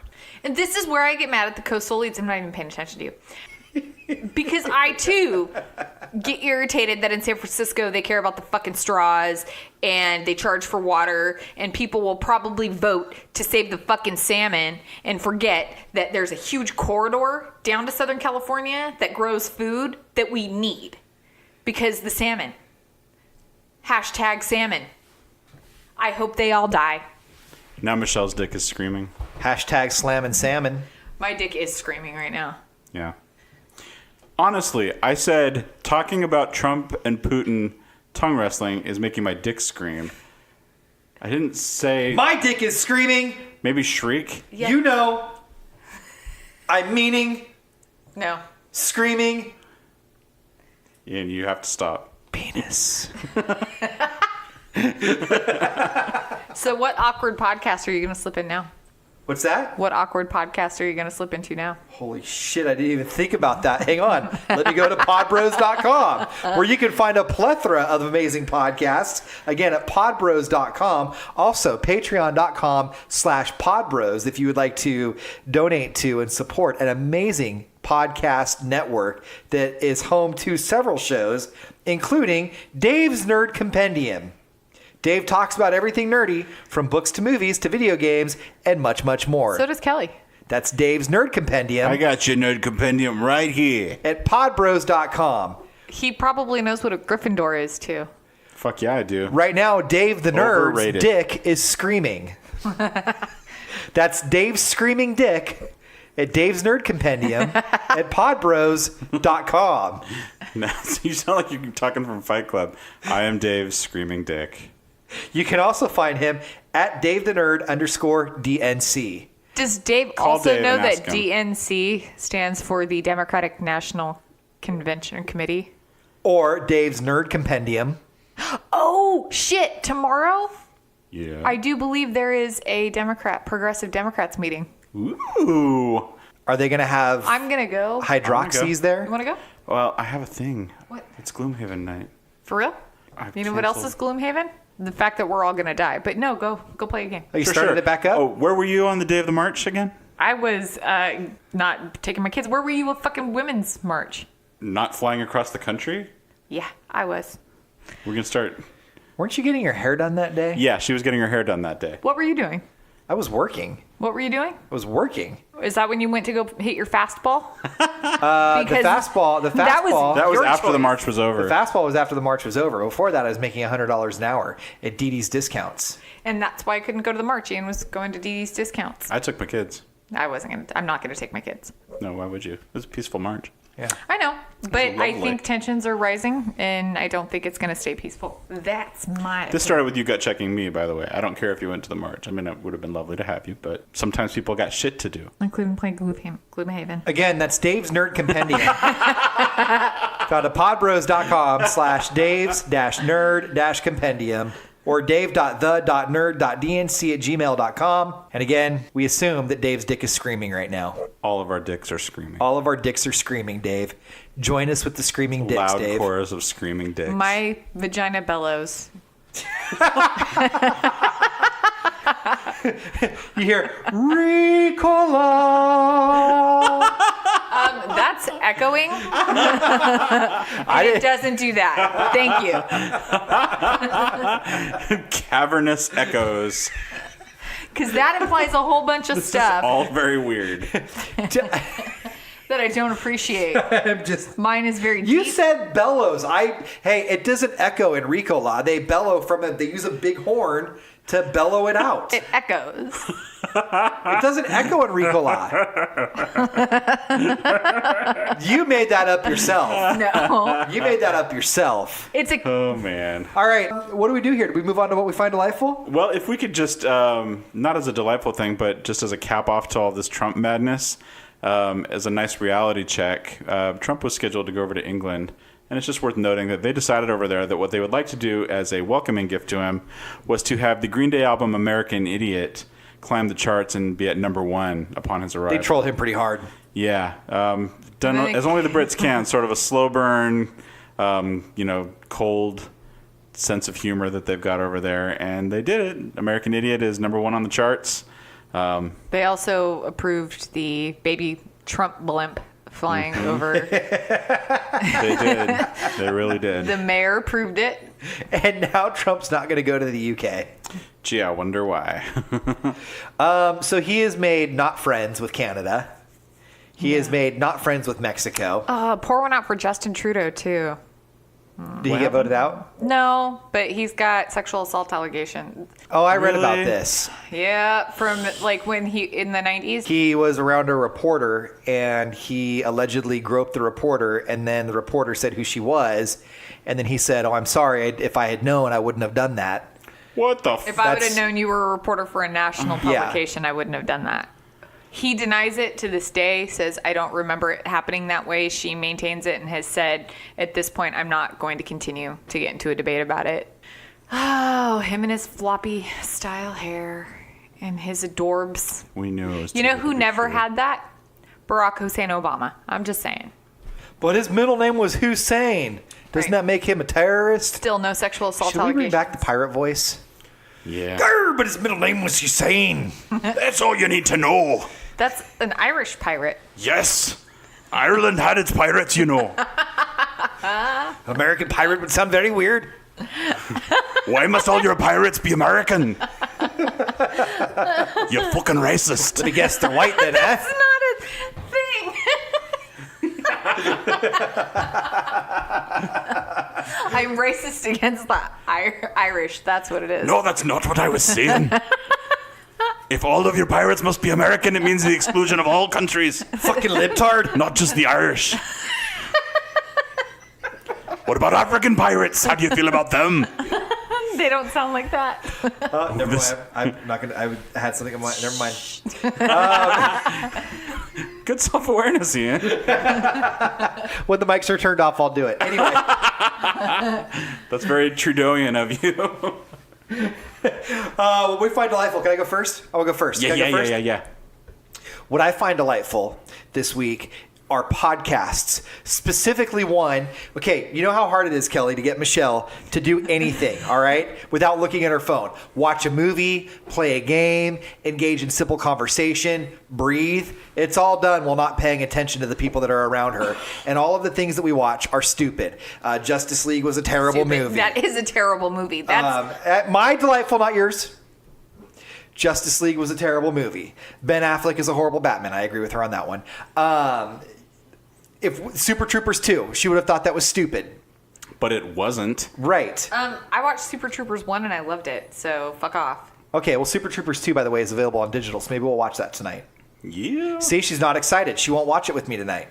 And this is where I get mad at the coastal elites. I'm not even paying attention to you. Because I, too, get irritated that in San Francisco they care about the fucking straws and they charge for water and people will probably vote to save the fucking salmon and forget that there's a huge corridor down to Southern California that grows food that we need. Because the salmon. Hashtag salmon. I hope they all die. Now Michelle's dick is screaming. Hashtag slamming salmon. My dick is screaming right now. Yeah. Honestly, I said talking about Trump and Putin tongue wrestling is making my dick scream. I didn't say... My dick is screaming. Maybe shriek? Yeah. You know. I'm meaning. No. Screaming. And you have to stop. Penis. So what awkward podcast are you going to slip in now? What's that? What awkward podcast are you going to slip into now? Holy shit, I didn't even think about that. Hang on. Let me go to podbros.com where you can find a plethora of amazing podcasts. Again, at podbros.com. Also, patreon.com/podbros if you would like to donate to and support an amazing podcast network that is home to several shows, including Dave's Nerd Compendium. Dave talks about everything nerdy, from books to movies to video games and much, much more. So does Kelly. That's Dave's Nerd Compendium I got your nerd compendium right here. at podbros.com. He probably knows what a Gryffindor is, too. Fuck yeah, I do. Right now, Dave the Nerd's Overrated. dick is screaming. That's Dave's screaming dick at Dave's Nerd Compendium at podbros.com. No, you sound like you're talking from Fight Club. I am Dave's screaming dick. You can also find him at Dave the Nerd _DNC. Does Dave Call also Dave know and that ask him. DNC stands for the Democratic National Convention Committee? Or Dave's Nerd Compendium. Oh, shit. Tomorrow, Yeah. I do believe there is a Progressive Democrats meeting. Ooh. Are they going to have I'm going to go. hydroxys You there? want to go? Well, I have a thing. What? It's Gloomhaven night. For real? I've You know what else canceled. is Gloomhaven? The fact that we're all going to die. But no, go play a game. Oh, you started it back up? Oh, where were you on the day of the march again? I was not taking my kids. Where were you at fucking Women's March? Not flying across the country? Yeah, I was. We're going to start. Weren't you getting your hair done that day? Yeah, she was getting her hair done that day. What were you doing? I was working. What were you doing? I was working. Is that when you went to go hit your fastball? The fastball. that was- That was Your after the choice. march was over. The fastball was after the march was over. Before that, I was making $100 an hour at Dee Dee's Discounts. And that's why I couldn't go to the march. Ian was going to Dee Dee's Discounts. I took my kids. I'm not gonna take my kids. No, why would you? It was a peaceful march. Yeah. I know, but I lovely. think tensions are rising, and I don't think it's gonna stay peaceful. That's my. This started with you gut checking me, by the way. I don't care if you went to the march. I mean, it would have been lovely to have you, but sometimes people got shit to do. including playing Gloomhaven. Again, that's Dave's Nerd Compendium. Go to podbros.com/daves-nerd-compendium or dave.the.nerd.dnc@gmail.com. And again, we assume that Dave's dick is screaming right now. All of our dicks are screaming. All of our dicks are screaming, Dave. Join us with the screaming dicks, Loud Dave. chorus of screaming dicks. My vagina bellows. You hear, Ricola! That's echoing. And it doesn't do that. Thank you. Cavernous echoes. Because that implies a whole bunch of stuff All very weird. that I don't appreciate. I'm just... Mine is very You deep. said bellows. Hey, it doesn't echo in Ricola. They bellow they use a big horn to bellow it out. It echoes. It doesn't echo in Ricola. You made that up yourself. No. You made that up yourself. It's a. Oh, man. All right, what do we do here? Do we move on to what we find delightful? Well, if we could just, not as a delightful thing, but just as a cap off to all this Trump madness, as a nice reality check, Trump was scheduled to go over to England. And it's just worth noting that they decided over there that what they would like to do as a welcoming gift to him was to have the Green Day album American Idiot climb the charts and be at #1 upon his arrival. They trolled him pretty hard. Yeah. Done as only the Brits can, sort of a slow burn, cold sense of humor that they've got over there. And they did it. American Idiot is #1 on the charts. They also approved the baby Trump blimp flying over. They did. They really did. The mayor approved it. And now Trump's not going to go to the UK. Gee, I wonder why. So he is made not friends with Canada. He is made not friends with Mexico. Pour one out for Justin Trudeau, too. Did he get voted out? No, but he's got sexual assault allegation. Oh, I read about Really? this. Yeah, from like when he in the 90s. He was around a reporter and he allegedly groped the reporter, and then the reporter said who she was, and then he said, "Oh, I'm sorry. If I had known, I wouldn't have done that." What the? If I would That's- have known you were a reporter for a national Yeah. publication, I wouldn't have done that. He denies it to this day, says, I don't remember it happening that way. She maintains it and has said, at this point, I'm not going to continue to get into a debate about it. Oh, him and his floppy style hair and his adorbs. We knew it was. You too know good who to be never true. had that? Barack Hussein Obama. I'm just saying. But his middle name was Hussein. Doesn't Right. that make him a terrorist? Still no sexual assault Should we bring allegations. back the pirate voice? Yeah. Grr, but his middle name was Hussein. That's all you need to know. That's an Irish pirate. Yes. Ireland had its pirates, you know. American pirate would sound very weird. Why must all your pirates be American? You fucking racist. Let me guess, they're white then, eh? That's not a thing. I'm racist against the Irish. That's what it is. No, that's not what I was saying. If all of your pirates must be American, it means the exclusion of all countries, Fucking libtard. not just the Irish. What about African pirates? How do you feel about them? They don't sound like that. Never This- mind. I'm not gonna. I had something in mind. Never mind. Good self-awareness, Ian. When the mics are turned off, I'll do it. Anyway, That's very Trudeauian of you. what we find delightful. Can I go first? I will go first. Can I go first? Yeah. What I find delightful this week are podcasts. Specifically one, okay, you know how hard it is, Kelly, to get Michelle to do anything, all right, without looking at her phone. Watch a movie, play a game, engage in simple conversation, breathe. It's all done while not paying attention to the people that are around her. And all of the things that we watch are stupid. Justice League was a terrible Stupid. movie. That is a terrible movie. That's My delightful, not yours. Justice League was a terrible movie. Ben Affleck is a horrible Batman. I agree with her on that one. If Super Troopers 2, she would have thought that was stupid. But it wasn't. Right. I watched Super Troopers 1 and I loved it, so fuck off. Okay, well, Super Troopers 2, by the way, is available on digital, so maybe we'll watch that tonight. Yeah. See, she's not excited. She won't watch it with me tonight.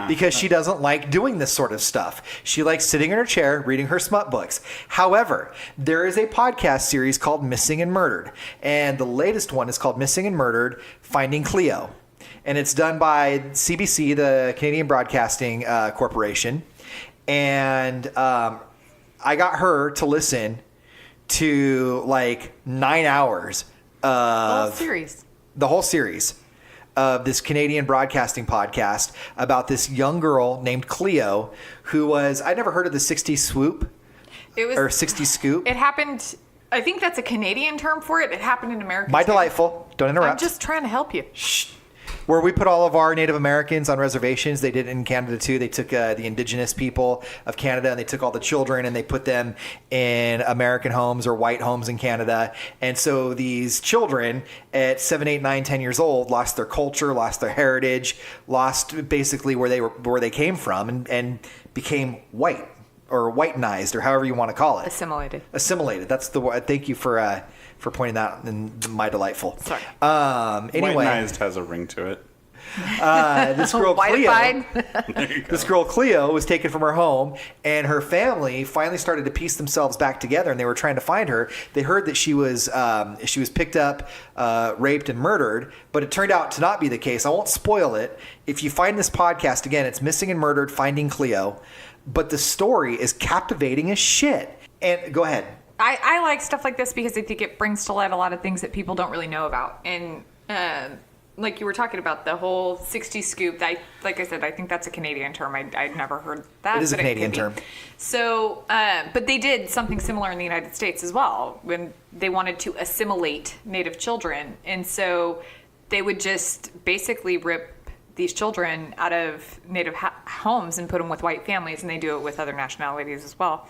Because she doesn't like doing this sort of stuff. She likes sitting in her chair reading her smut books. However, there is a podcast series called Missing and Murdered. And the latest one is called Missing and Murdered, Finding Cleo. And it's done by CBC, the Canadian Broadcasting Corporation. And I got her to listen to like 9 hours Whole of series. the whole series of this Canadian broadcasting podcast about this young girl named Cleo who was, I'd never heard of the 60s swoop It was. or 60s scoop. It happened. I think that's a Canadian term for it. It happened in America. My too. delightful. Don't interrupt. I'm just trying to help you. Where we put all of our Native Americans on reservations. They did it in Canada too. They took the indigenous people of Canada and they took all the children and they put them in American homes or white homes in Canada. And so these children at 7, 8, 9, 10 years old lost their culture, lost their heritage, lost basically where they came from and became white or whitenized or however you want to call it. Assimilated. That's the word. Thank you for pointing that out in my delightful. Sorry. Anyway, Whitenized has a ring to it. this girl Cleo, Whiteified. this girl Cleo was taken from her home, and her family finally started to piece themselves back together, and they were trying to find her. They heard that she was picked up, raped, and murdered, but it turned out to not be the case. I won't spoil it. If you find this podcast again, it's Missing and Murdered: Finding Cleo, but the story is captivating as shit. And go ahead. I like stuff like this because I think it brings to light a lot of things that people don't really know about. And like you were talking about, the whole 60s scoop, like I said, I think that's a Canadian term. I'd never heard that. It is a but Canadian could be. term. So, but they did something similar in the United States as well when they wanted to assimilate Native children. And so they would just basically rip these children out of Native homes and put them with white families, and they do it with other nationalities as well.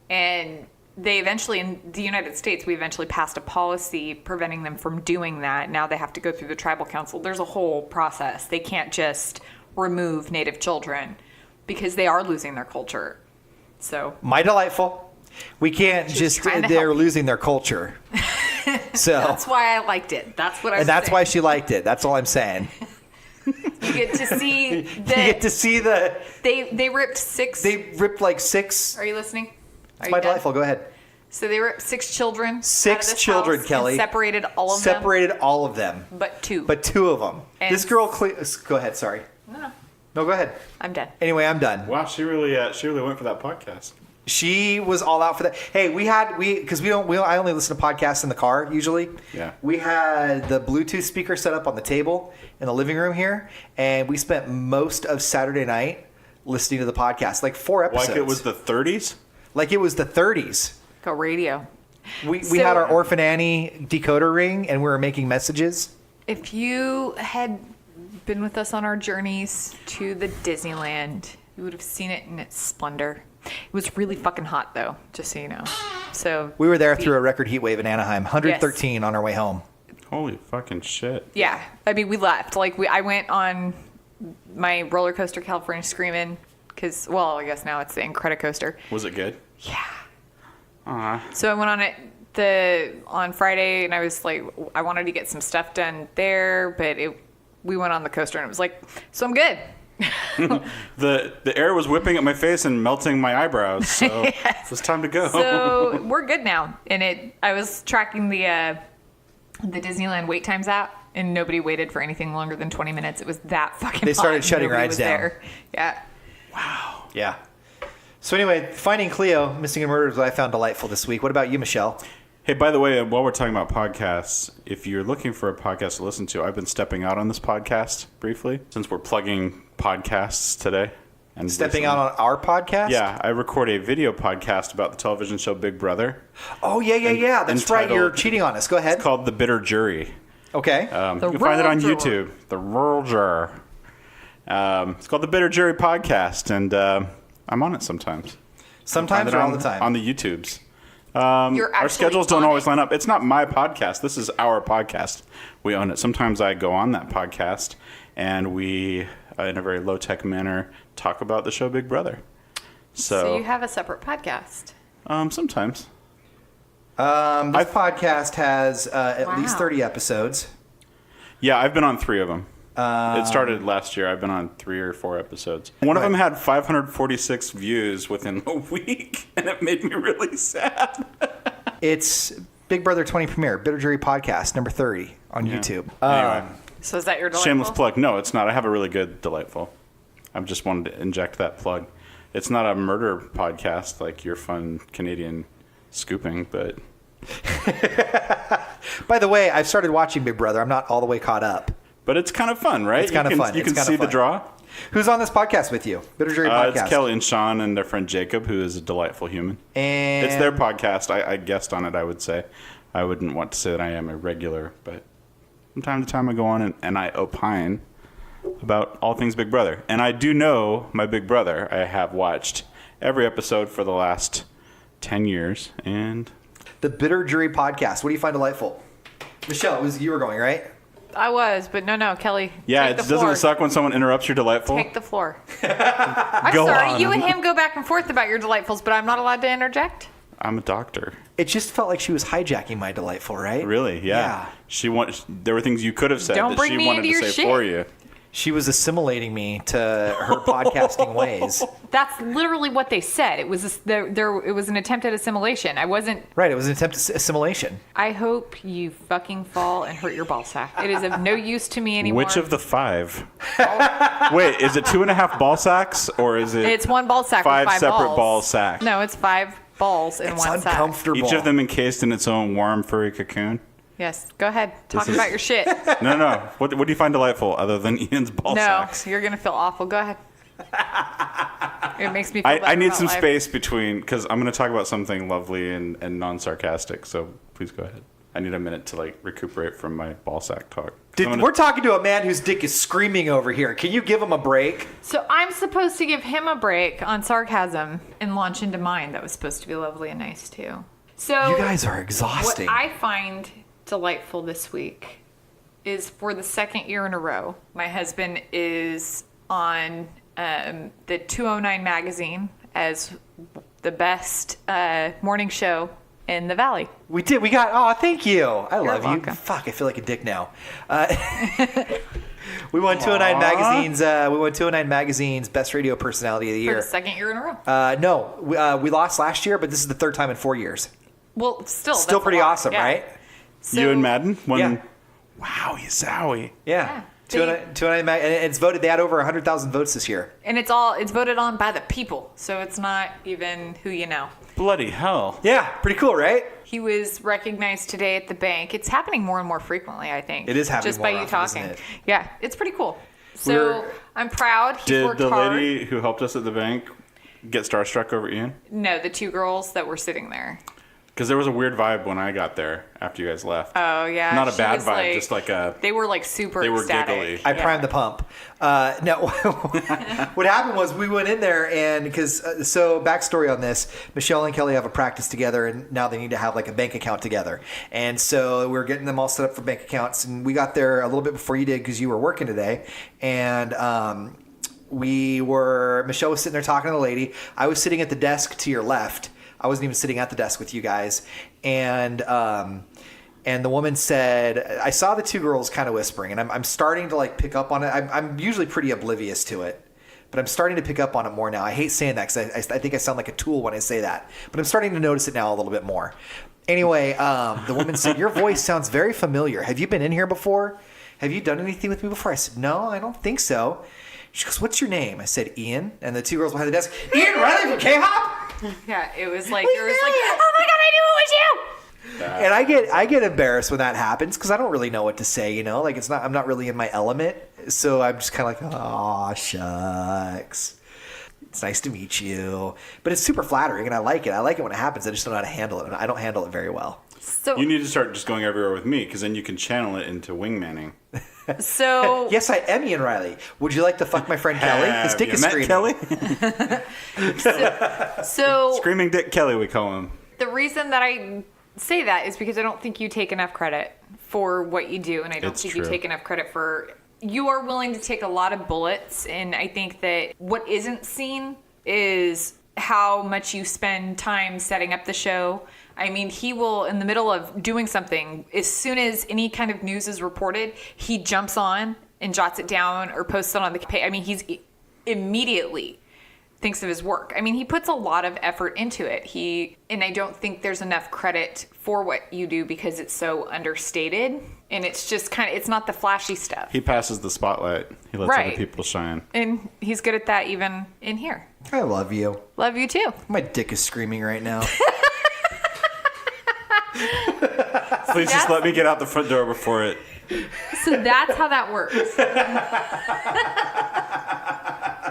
And they eventually, in the United States, we eventually passed a policy preventing them from doing that. Now they have to go through the tribal council. There's a whole process. They can't just remove Native children because they are losing their culture. So My delightful. We can't just, trying to they're help. losing their culture. So, that's why I liked it. That's what I was and that's saying. why she liked it. That's all I'm saying. You get to see You get to see they ripped 6. they ripped like 6. Are you listening? Are It's you my done? delightful. Go ahead. So they ripped 6 children. out 6 of this children, house Kelly. And separated all of Separated all of them. them, but 2. But 2 of them. And- This girl, go ahead. Sorry. No, go ahead. I'm done. Anyway, I'm done. Wow, she really went for that podcast. She was all out for that. Hey, because I only listen to podcasts in the car usually. Yeah. We had the Bluetooth speaker set up on the table in the living room here, and we spent most of Saturday night listening to the podcast, like 4 episodes. Like it was the 30s? Like it was the 30s. Go radio. We So- had our Orphan Annie decoder ring, and we were making messages. If you had been with us on our journeys to the Disneyland, you would have seen it in its splendor. It was really fucking hot, though, just so you know. So We were there through a record heat wave in Anaheim, 113 on our way home. Holy fucking shit. yeah, I mean, we left. Like I went on my roller coaster, California Screamin', because I guess now it's the Incredicoaster. Was it good? So I went on it on Friday, and I was like, I wanted to get some stuff done there, but we went on the coaster, and it was like, so I'm good. The air was whipping at my face and melting my eyebrows, so it was time to go. So we're good now. And I was tracking the Disneyland wait times app, and nobody waited for anything longer than 20 minutes. It was that fucking They started hot. shutting Nobody rides was down. there. Yeah. Yeah. So anyway, finding Cleo, Missing and Murdered, was what I found delightful this week. What about you, Michelle? Hey, by the way, while we're talking about podcasts, if you're looking for a podcast to listen to, I've been stepping out on this podcast briefly, since we're plugging podcasts today. And Stepping out on our podcast? Yeah, I record a video podcast about the television show Big Brother. Oh, yeah. That's right. You're cheating on us. Go ahead. It's called The Bitter Jury. Okay. You can find it on YouTube. The Rural Juror. It's called The Bitter Jury Podcast, and I'm on it sometimes. Sometimes Find it or all on- the time? On the YouTubes. You're Our actually schedules don't on always it? line up. It's not my podcast. This is our podcast. We own it. Sometimes I go on that podcast, and we, in a very low-tech manner, talk about the show Big Brother. So you have a separate podcast. Sometimes. This podcast has at least Wow. 30 episodes. Yeah, I've been on 3 of them. It started last year. I've been on 3 or 4 episodes. One of them had 546 views within a week, and it made me really sad. It's Big Brother 20 premiere, Bitter Jury Podcast, number 30 on YouTube. Anyway, So is that your delightful? shameless plug. No, it's not. I have a really good delightful. I've just wanted to inject that plug. It's not a murder podcast like your fun Canadian scooping, but By the way, I've started watching Big Brother. I'm not all the way caught up. it's kind of fun, right? It's kind of fun. You It's can kinda see the fun. draw. Who's on this podcast with you? Bitter Jury Podcast. It's Kelly and Sean and their friend Jacob, who is a delightful human. And It's their podcast. I guest on it, I would say. I wouldn't want to say that I am a regular, but from time to time I go on and I opine about all things Big Brother. And I do know my Big Brother. I have watched every episode for the last 10 years. And the Bitter Jury Podcast. What do you find delightful? Michelle, it was you were going, right? I was, but no, Kelly. yeah, take the doesn't floor. it suck when someone interrupts your delightful? Take the floor. I'm Go sorry. on. You and him go back and forth about your delightfuls, but I'm not allowed to interject. I'm a doctor. It just felt like she was hijacking my delightful, right? Really? Yeah. There were things you could have said Don't that bring she me wanted into to your say shit. for you. She was assimilating me to her podcasting ways. That's literally what they said. It was it was an attempt at assimilation. I wasn't. Right, it was an attempt at assimilation. I hope you fucking fall and hurt your ball sack. It is of no use to me anymore. Which of the 5? Wait, is it 2.5 ball sacks or is it? It's one ball sack. 5 with 5 separate balls. ball sacks. No, it's 5 balls in It's one sack. uncomfortable. Each of them encased in its own warm, furry cocoon. Yes, go ahead. Talk is- about your shit. No. What do you find delightful other than Ian's ball No, sacks? you're gonna feel awful. Go ahead. It makes me feel better I need about some life. space between, because I'm going to talk about something lovely and non-sarcastic, so please go ahead. I need a minute to recuperate from my ball sack talk. We're talking to a man whose dick is screaming over here. Can you give him a break? So I'm supposed to give him a break on sarcasm and launch into mine. That was supposed to be lovely and nice too. So You guys are exhausting. What I find delightful this week is for the second year in a row, my husband is on the 209 magazine as the best morning show in the Valley. We did. We got. Oh, thank you. I love you. welcome. Fuck, I feel like a dick now. We won 209 Magazine's. We won 209 Magazine's Best Radio Personality of the For Year. the second year in a row. No, we lost last year, but this is the third time in 4 years. Well, still Still that's pretty a lot. awesome, Yeah. right? So, You and Madden? Yeah. Wowie zowie. Yeah. They- 209 and it's voted. They had over 100,000 votes this year. And it's voted on by the people, so it's not even who you know. Bloody hell. Yeah, pretty cool, right? He was recognized today at the bank. It's happening more and more frequently, I think. It is happening just more by you often, isn't talking. it? Yeah, it's pretty cool. So I'm proud. He's Did worked the hard. lady who helped us at the bank get starstruck over Ian? No, the two girls that were sitting there. Because there was a weird vibe when I got there after you guys left. Oh yeah, Not a she bad was vibe, just like a... They were like super They were ecstatic. giggly. I primed the pump. No, what happened was we went in there and because so backstory on this, Michelle and Kelly have a practice together and now they need to have like a bank account together. And so we were getting them all set up for bank accounts and we got there a little bit before you did because you were working today. And Michelle was sitting there talking to the lady. I was sitting at the desk to your left. I wasn't even sitting at the desk with you guys. And the woman said, I saw the two girls kind of whispering, and I'm starting to like pick up on it. I'm usually pretty oblivious to it, but I'm starting to pick up on it more now. I hate saying that because I think I sound like a tool when I say that, but I'm starting to notice it now a little bit more. Anyway, the woman said, your voice sounds very familiar. Have you been in here before? Have you done anything with me before? I said, no, I don't think so. She goes, what's your name? I said, Ian. And the two girls behind the desk, Ian Riley from K-Hop? Yeah, it was like there was like, oh my god, I knew it was you. And I get embarrassed when that happens because I don't really know what to say, you know, like I'm not really in my element, so I'm just kind of like, oh shucks, it's nice to meet you, but it's super flattering and I like it when it happens. I just don't know how to handle it, and I don't handle it very well. So You need to start just going everywhere with me, because then you can channel it into wingmanning. so Yes, I am Ian Riley. Would you like to fuck my friend Kelly? His Have dick you is met screaming. Kelly? so Screaming Dick Kelly, we call him. the reason that I say that is because I don't think you take enough credit for what you do, and I don't It's think true. you take enough credit for. You are willing to take a lot of bullets, and I think that what isn't seen is how much you spend time setting up the show. I mean, he will, in the middle of doing something, as soon as any kind of news is reported, he jumps on and jots it down or posts it on the page. I mean, he's immediately thinks of his work. I mean, he puts a lot of effort into it. And I don't think there's enough credit for what you do because it's so understated, and it's just it's not the flashy stuff. He passes the spotlight. He lets Right. other people shine. And he's good at that even in here. I love you. Love you too. My dick is screaming right now. Please just let me get out the front door before it... So that's how that works.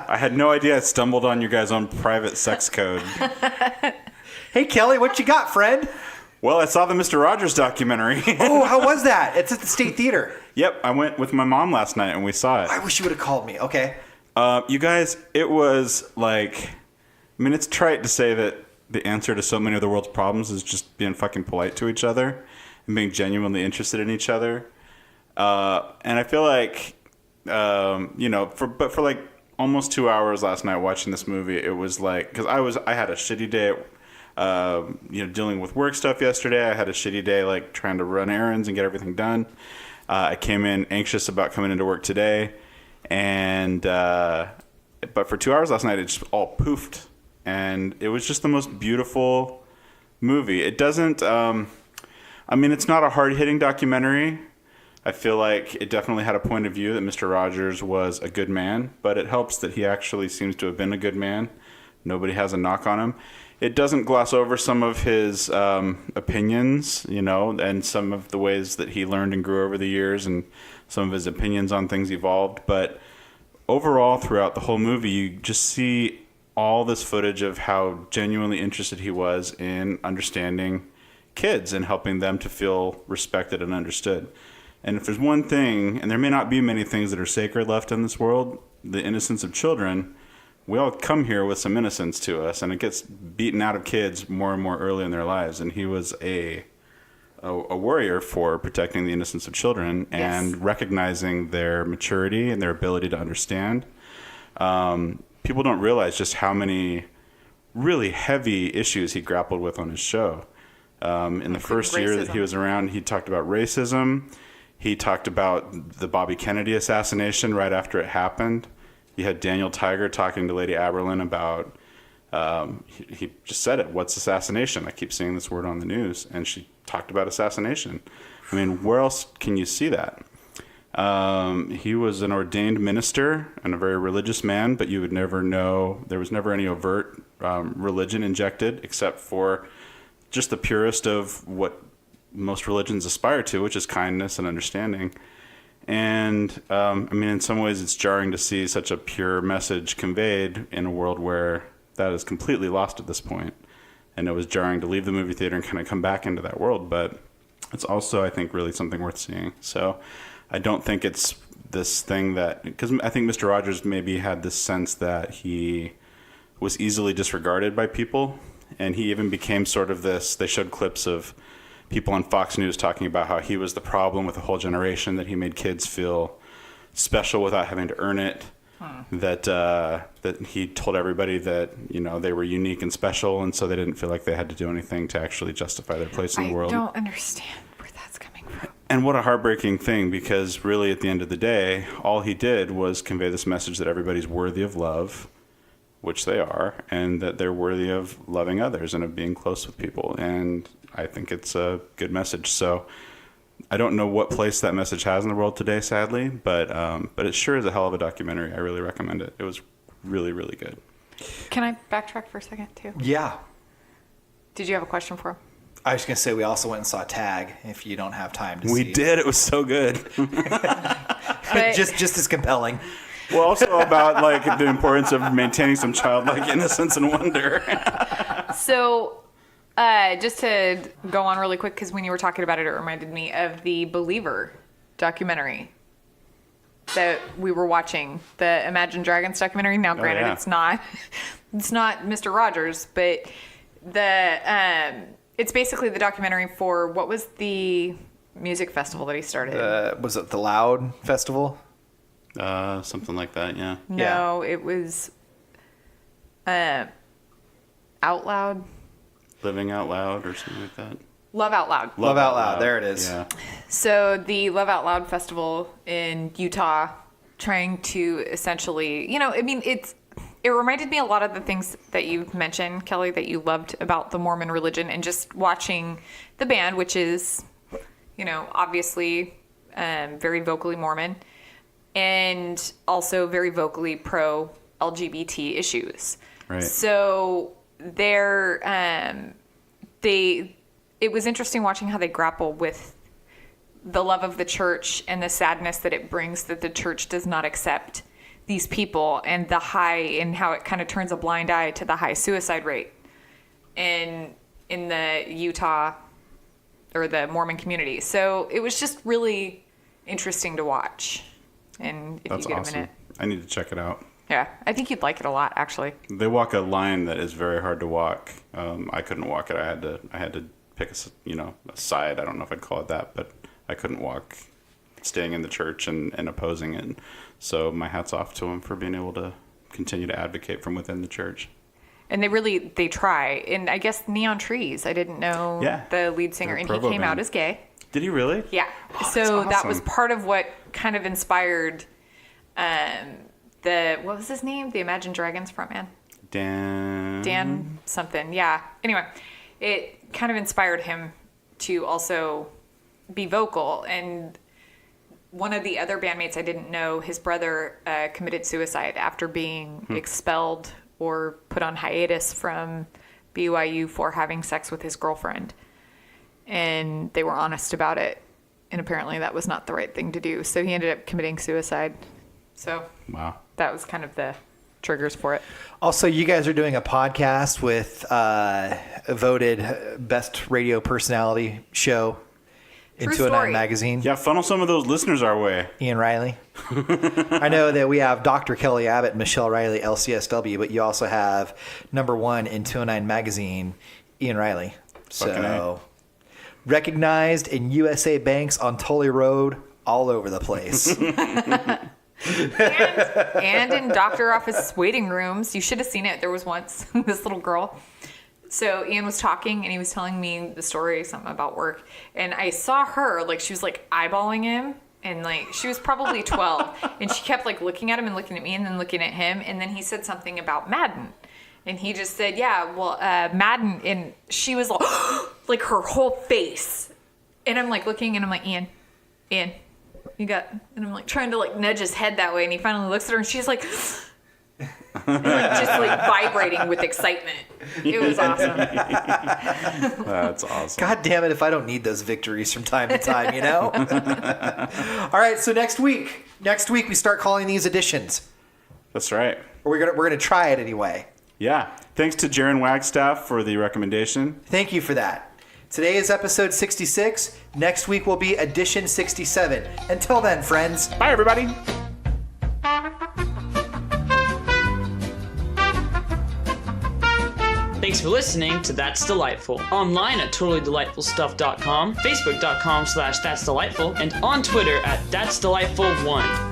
I had no idea I stumbled on your guys' own private sex code. Hey Kelly, what you got, friend? Well, I saw the Mr. Rogers documentary. Oh, how was that? It's at the State Theater. Yep, I went with my mom last night and we saw I it. wish you would have called me. Okay. You guys, it was like... I mean, it's trite to say that the answer to so many of the world's problems is just being fucking polite to each other and being genuinely interested in each other. And I feel like, for like almost 2 hours last night watching this movie, it was like, because I had a shitty day dealing with work stuff yesterday. I had a shitty day, like trying to run errands and get everything done. I came in anxious about coming into work today, but for 2 hours last night, it just all poofed, and it was just the most beautiful movie. It doesn't, it's not a hard-hitting documentary. I feel like it definitely had a point of view that Mr. Rogers was a good man, but it helps that he actually seems to have been a good man. Nobody has a knock on him. It doesn't gloss over some of his opinions, and some of the ways that he learned and grew over the years, and some of his opinions on things evolved. But overall, throughout the whole movie, you just see all this footage of how genuinely interested he was in understanding kids and helping them to feel respected and understood. And if there's one thing, and there may not be many things that are sacred left in this world, the innocence of children, we all come here with some innocence to us, and it gets beaten out of kids more and more early in their lives. And he was a warrior for protecting the innocence of children and recognizing their maturity and their ability to understand. People don't realize just how many really heavy issues he grappled with on his show. In the first year that he was around, he talked about racism. He talked about the Bobby Kennedy assassination right after it happened. You had Daniel Tiger talking to Lady Aberlin about, he just said it, what's assassination? I keep seeing this word on the news. And she talked about assassination. I mean, where else can you see that? He was an ordained minister and a very religious man, but you would never know, there was never any overt religion injected except for just the purest of what most religions aspire to, which is kindness and understanding. And I mean, in some ways it's jarring to see such a pure message conveyed in a world where that is completely lost at this point. And it was jarring to leave the movie theater and kind of come back into that world, but it's also, I think, really something worth seeing. So I don't think it's this thing that, because I think Mr. Rogers maybe had this sense that he was easily disregarded by people. And he even became sort of this, they showed clips of people on Fox News talking about how he was the problem with a whole generation, that he made kids feel special without having to earn it. That he told everybody that, you know, they were unique and special, and so they didn't feel like they had to do anything to actually justify their place in the world. I don't understand where that's coming from. And what a heartbreaking thing, because really at the end of the day, all he did was convey this message that everybody's worthy of love, which they are, and that they're worthy of loving others and of being close with people. And I think it's a good message. So I don't know what place that message has in the world today, sadly, but it sure is a hell of a documentary. I really recommend it. It was really, really good. Can I backtrack for a second, too? Yeah. Did you have a question for him? I was going to say we also went and saw Tag, if you don't have time to see. We did. It was so good. But just as compelling. Well, also about like the importance of maintaining some childlike innocence and wonder. So, just to go on really quick, because when you were talking about it, it reminded me of the Believer documentary that we were watching, the Imagine Dragons documentary. Now, granted, yeah. it's not Mr. Rogers, but it's basically the documentary for, what was the music festival that he started? Was it the Loud Festival? Something like that, yeah. No, it was Out Loud. Living Out Loud or something like that. Love Out Loud. Love Out Loud. There it is. Yeah. So the Love Out Loud Festival in Utah, trying to essentially, I mean, it reminded me a lot of the things that you mentioned, Kelly, that you loved about the Mormon religion, and just watching the band, which is, obviously very vocally Mormon, and also very vocally pro LGBT issues. Right. So it was interesting watching how they grapple with the love of the church and the sadness that it brings that the church does not accept these people, and and how it kind of turns a blind eye to the high suicide rate in the Utah or the Mormon community. So it was just really interesting to watch. And if That's you get awesome. a minute. I need to check it out. Yeah, I think you'd like it a lot, actually. They walk a line that is very hard to walk. I couldn't walk it. I had to pick a side. I don't know if I'd call it that, but I couldn't walk staying in the church and opposing it. So my hat's off to them for being able to continue to advocate from within the church. And they try. And I guess Neon Trees, I didn't know the lead singer, and he came out as gay. Did he really? Yeah. Oh, so that awesome. was part of what kind of inspired what was his name? The Imagine Dragons frontman? Dan something. Yeah. Anyway, it kind of inspired him to also be vocal. And one of the other bandmates, I didn't know, his brother committed suicide after being expelled or put on hiatus from BYU for having sex with his girlfriend. And they were honest about it. And apparently that was not the right thing to do. So he ended up committing suicide. So Wow. That was kind of the triggers for it. Also, you guys are doing a podcast with a voted best radio personality show in True 209 story. Magazine. Yeah, funnel some of those listeners our way. Ian Riley. I know that we have Dr. Kelly Abbott, Michelle Riley, LCSW, but you also have number one in 209 Magazine, Ian Riley. Fucking So recognized in USA banks on Tully Road all over the place. and in doctor office waiting rooms. You should have seen it. There was once this little girl. So Ian was talking and he was telling me the story, something about work. And I saw her, like, she was like eyeballing him. And like, she was probably 12. And she kept like looking at him and looking at me and then looking at him. And then he said something about Madden. And he just said, yeah, well, Madden. And she was like, like her whole face. And I'm like looking and I'm like, Ian, you got, and I'm like trying to like nudge his head that way. And he finally looks at her and she's like, and like just like vibrating with excitement. It was awesome. That's awesome. God damn it if I don't need those victories from time to time, you know? All right, so next week we start calling these editions. That's right. We're gonna try it anyway. Yeah. Thanks to Jaron Wagstaff for the recommendation. Thank you for that. Today is episode 66. Next week will be edition 67. Until then, friends. Bye, everybody. Thanks for listening to That's Delightful. Online at totallydelightfulstuff.com, facebook.com/that'sdelightful, and on Twitter at that'sdelightful1.